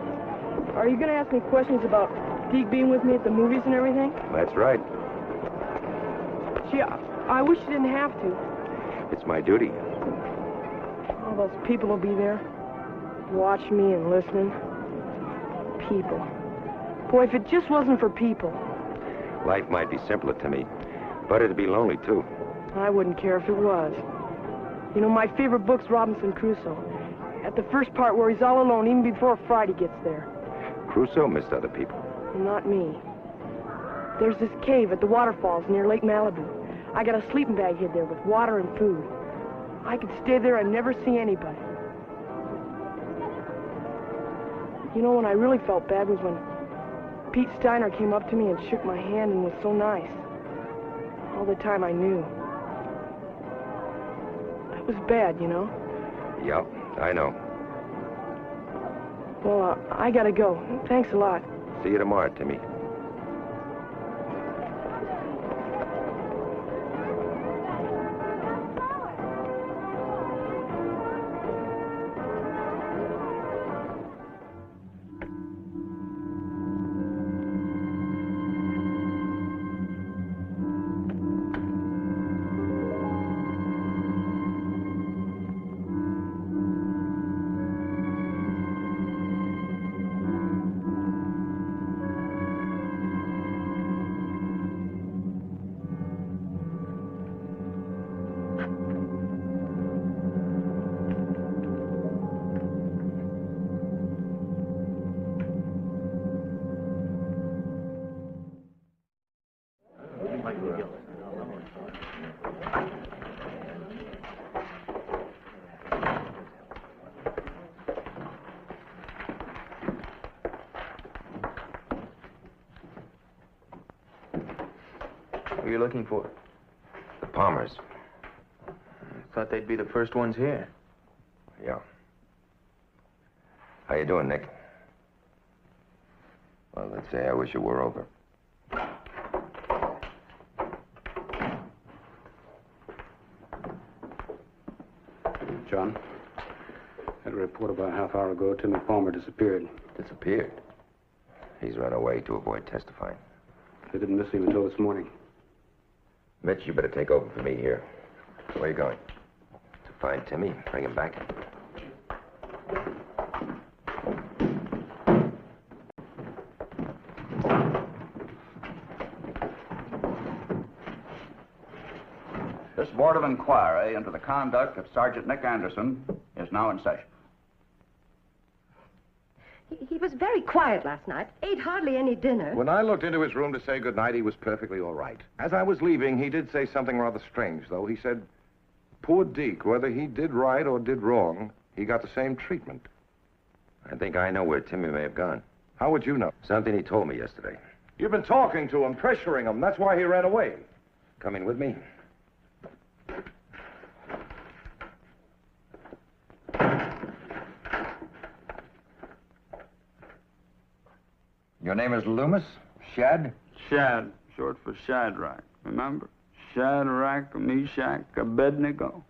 are you going to ask me questions about Deke being with me at the movies and everything? That's right. Gee, I wish you didn't have to. It's my duty. All those people will be there, watching me and listening. People. Boy, if it just wasn't for people. Life might be simpler to me, but it'd be lonely, too. I wouldn't care if it was. You know, my favorite book's Robinson Crusoe. At the first part where he's all alone, even before Friday gets there. Crusoe missed other people. Not me. There's this cave at the waterfalls near Lake Malibu. I got a sleeping bag hid there with water and food. I could stay there and never see anybody. You know, when I really felt bad was Pete Steiner came up to me and shook my hand and was so nice. All the time I knew. It was bad, you know. Yep, I know. Well, I gotta go. Thanks a lot. See you tomorrow, Timmy. Who are you looking for? The Palmers. I thought they'd be the first ones here. Yeah. How you doing, Nick? Well, let's say I wish it were over. John, had a report about a half hour ago. Timmy Palmer disappeared. Disappeared? He's run away to avoid testifying. They didn't miss him until this morning. Mitch, you better take over for me here. Where are you going? To find Timmy, bring him back. This Board of Inquiry into the conduct of Sergeant Nick Anderson is now in session. He was very quiet last night. Ate hardly any dinner. When I looked into his room to say goodnight, he was perfectly all right. As I was leaving, he did say something rather strange, though. He said, poor Deke, whether he did right or did wrong, he got the same treatment. I think I know where Timmy may have gone. How would you know? Something he told me yesterday. You've been talking to him, pressuring him. That's why he ran away. Coming with me? Your name is Loomis? Shad? Shad, short for Shadrach. Remember? Shadrach, Meshach, Abednego.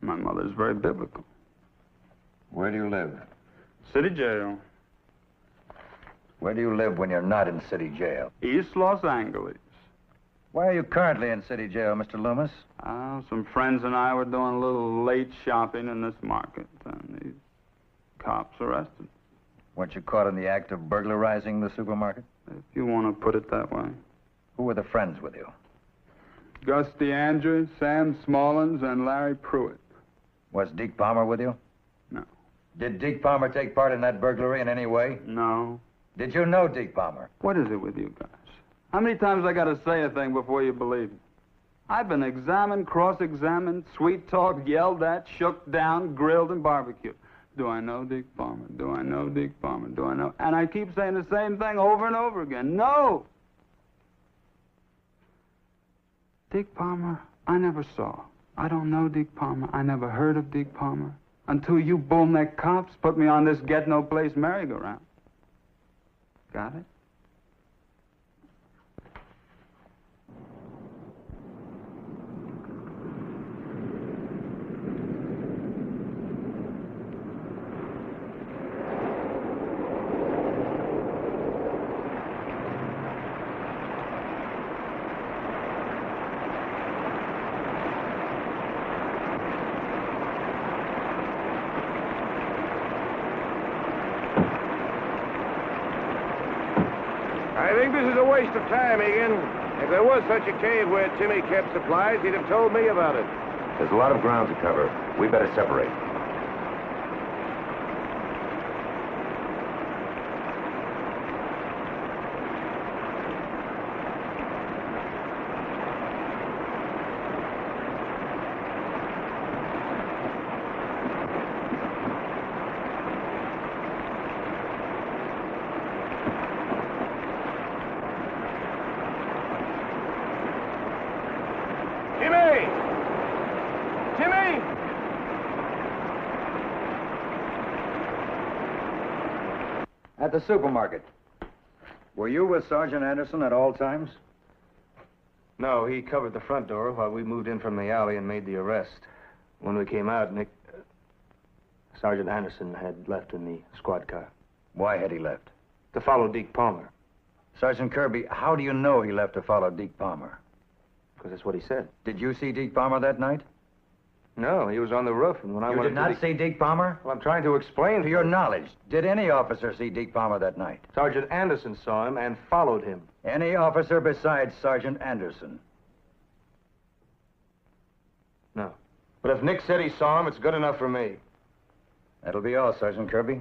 My mother's very biblical. Where do you live? City jail. Where do you live when you're not in city jail? East Los Angeles. Why are you currently in city jail, Mr. Loomis? Some friends and I were doing a little late shopping in this market, and these cops arrested. Weren't you caught in the act of burglarizing the supermarket? If you want to put it that way. Who were the friends with you? Gusty Andrews, Sam Smallins, and Larry Pruitt. Was Deke Palmer with you? No. Did Deke Palmer take part in that burglary in any way? No. Did you know Deke Palmer? What is it with you guys? How many times I got to say a thing before you believe me? I've been examined, cross-examined, sweet-talked, yelled at, shook down, grilled, and barbecued. Do I know Deke Palmer? Do I know Deke Palmer? Do I know? And I keep saying the same thing over and over again. No! Deke Palmer, I never saw. I don't know Deke Palmer. I never heard of Deke Palmer. Until you bull-neck cops put me on this get-no-place merry-go-round. Got it? I think this is a waste of time, Egan. If there was such a cave where Timmy kept supplies, he'd have told me about it. There's a lot of ground to cover. We better separate. At the supermarket. Were you with Sergeant Anderson at all times? No, he covered the front door while we moved in from the alley and made the arrest. When we came out, Sergeant Anderson had left in the squad car. Why had he left? To follow Deke Palmer. Sergeant Kirby, how do you know he left to follow Deke Palmer? Because that's what he said. Did you see Deke Palmer that night? No, he was on the roof, and when I You went did not see Deke Palmer? Well, I'm trying to explain. To your knowledge, did any officer see Deke Palmer that night? Sergeant Anderson saw him and followed him. Any officer besides Sergeant Anderson? No. But if Nick said he saw him, it's good enough for me. That'll be all, Sergeant Kirby.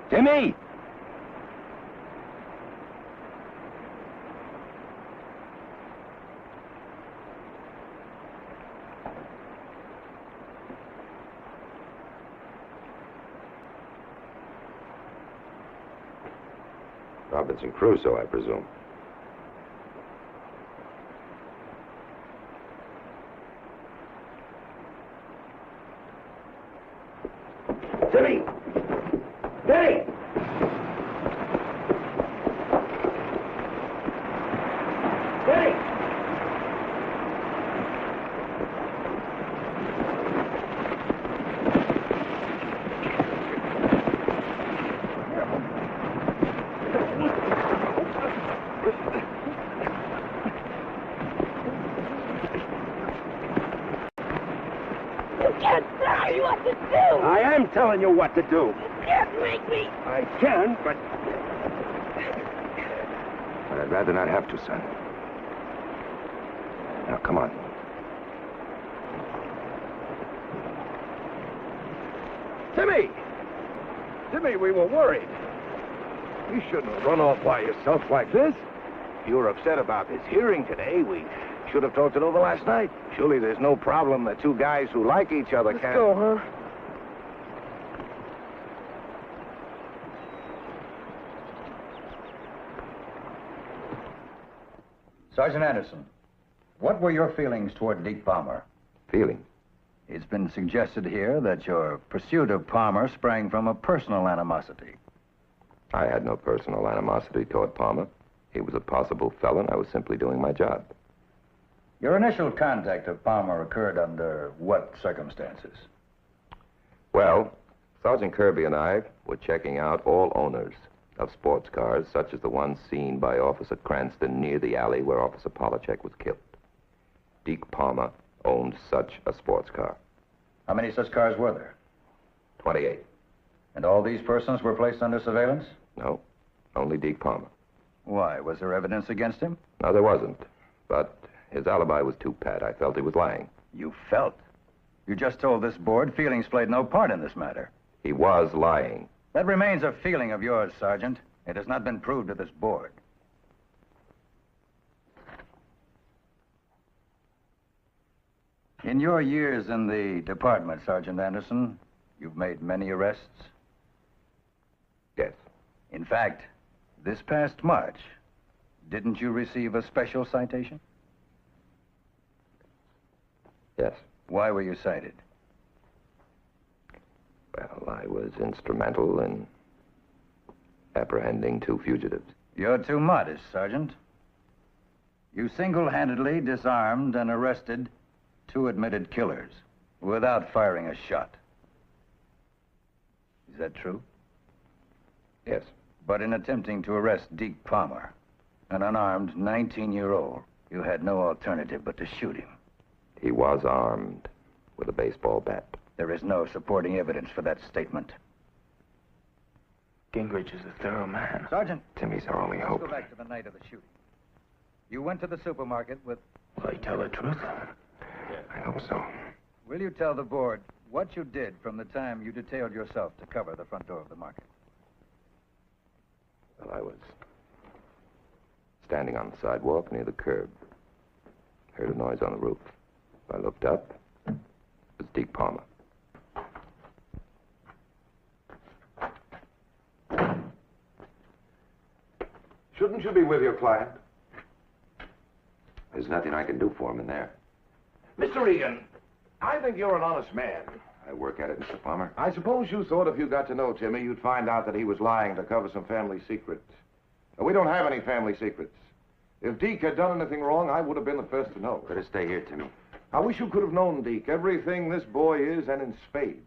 Timmy! Robinson Crusoe, I presume. Timmy! Timmy! Timmy! can't tell you what to do. I am telling you what to do. You can't make me. I can, but... But I'd rather not have to, son. Now, come on. Timmy! Timmy, we were worried. You shouldn't have run off by yourself like this. If you were upset about this hearing today, we should have talked it over last night. Surely there's no problem that two guys who like each other Let's go, huh? Sergeant Anderson, what were your feelings toward Deke Palmer? Feelings? It's been suggested here that your pursuit of Palmer sprang from a personal animosity. I had no personal animosity toward Palmer. He was a possible felon. I was simply doing my job. Your initial contact of Palmer occurred under what circumstances? Well, Sergeant Kirby and I were checking out all owners of sports cars, such as the one seen by Officer Cranston near the alley where Officer Polachek was killed. Deke Palmer owned such a sports car. How many such cars were there? 28. And all these persons were placed under surveillance? No, only Deke Palmer. Why? Was there evidence against him? No, there wasn't. But his alibi was too pat. I felt he was lying. You felt? You just told this board feelings played no part in this matter. He was lying. That remains a feeling of yours, Sergeant. It has not been proved to this board. In your years in the department, Sergeant Anderson, you've made many arrests? Yes. In fact, this past March, didn't you receive a special citation? Yes. Why were you cited? Well, I was instrumental in apprehending 2 fugitives. You're too modest, Sergeant. You single-handedly disarmed and arrested 2 admitted killers without firing a shot. Is that true? Yes. But in attempting to arrest Deke Palmer, an unarmed 19-year-old, you had no alternative but to shoot him. He was armed with a baseball bat. There is no supporting evidence for that statement. Gingrich is a thorough man. Sergeant. Timmy's our only hope. Let's go back to the night of the shooting. You went to the supermarket with... Will I tell the truth? I hope so. Will you tell the board what you did from the time you detailed yourself to cover the front door of the market? Well, I was standing on the sidewalk near the curb. Heard a noise on the roof. I looked up. It was Deke Palmer. Shouldn't you be with your client? There's nothing I can do for him in there. Mr. Regan, I think you're an honest man. I work at it, Mr. Palmer. I suppose you thought if you got to know Timmy, you'd find out that he was lying to cover some family secrets. We don't have any family secrets. If Deke had done anything wrong, I would have been the first to know. Better stay here, Timmy. I wish you could have known Deke. Everything this boy is, and in spades.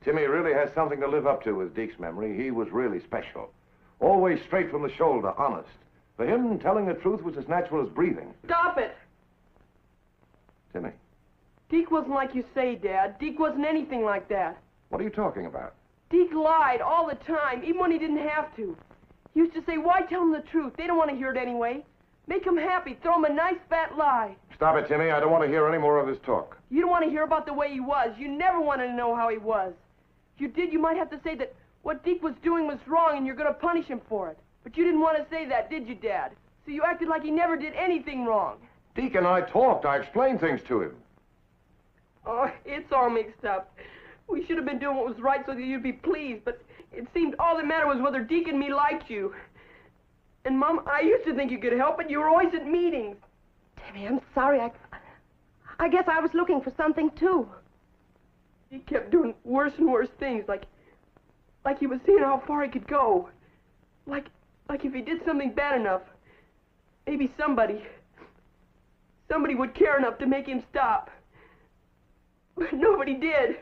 Timmy really has something to live up to with Deke's memory. He was really special. Always straight from the shoulder, honest. For him, telling the truth was as natural as breathing. Stop it! Timmy, Deke wasn't like you say, Dad. Deke wasn't anything like that. what are you talking about? Deke lied all the time, even when he didn't have to. He used to say, why tell them the truth? They don't want to hear it anyway. Make them happy. Throw them a nice fat lie. Stop it, Timmy. I don't want to hear any more of this talk. You don't want to hear about the way he was. You never wanted to know how he was. If you did, you might have to say that what Deke was doing was wrong and you're going to punish him for it. But you didn't want to say that, did you, Dad? So you acted like he never did anything wrong. Deke and I talked. I explained things to him. Oh, it's all mixed up. We should have been doing what was right so that you'd be pleased, but it seemed all that mattered was whether Deke and me liked you. And, Mom, I used to think you could help it. You were always at meetings. Timmy, I'm sorry. I guess I was looking for something, too. He kept doing worse and worse things, like he was seeing how far he could go. Like if he did something bad enough, maybe somebody would care enough to make him stop. But nobody did.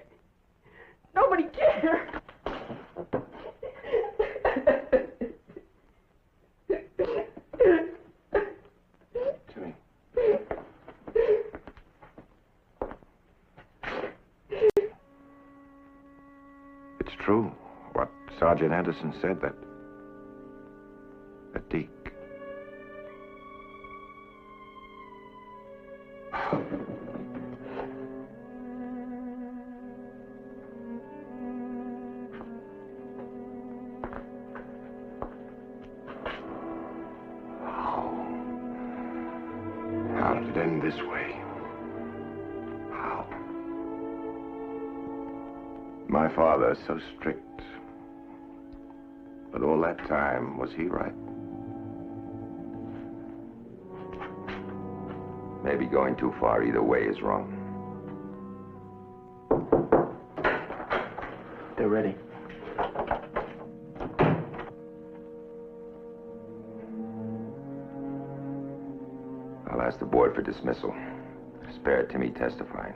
Nobody cared. Timmy. It's true what Sergeant Anderson said, that Deke. How did it end this way? How? My father, so strict. But all that time, was he right? Maybe going too far either way is wrong. They're ready. I'll ask the board for dismissal. Spare Timmy testifying.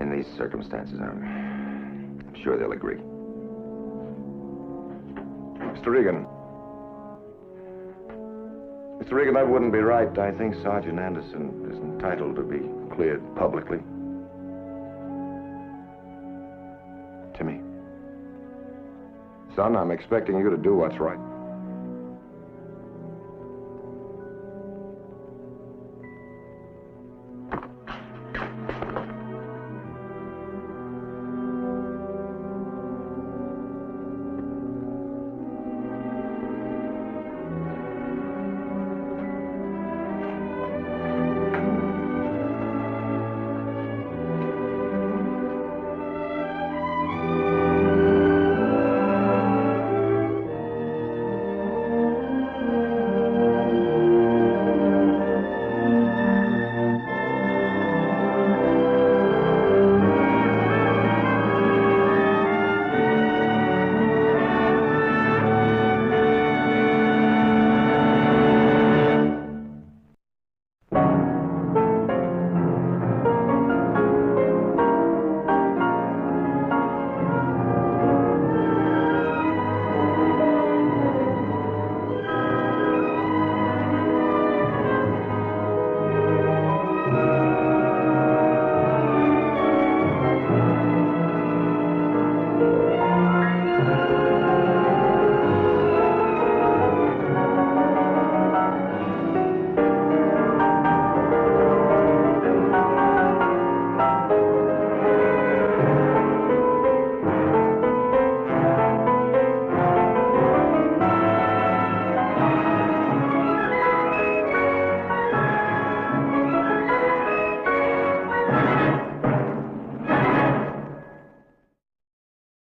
In these circumstances, I'm sure they'll agree. Mr. Regan. Mr. Regan, that wouldn't be right. I think Sergeant Anderson is entitled to be cleared publicly. Timmy. Son, I'm expecting you to do what's right.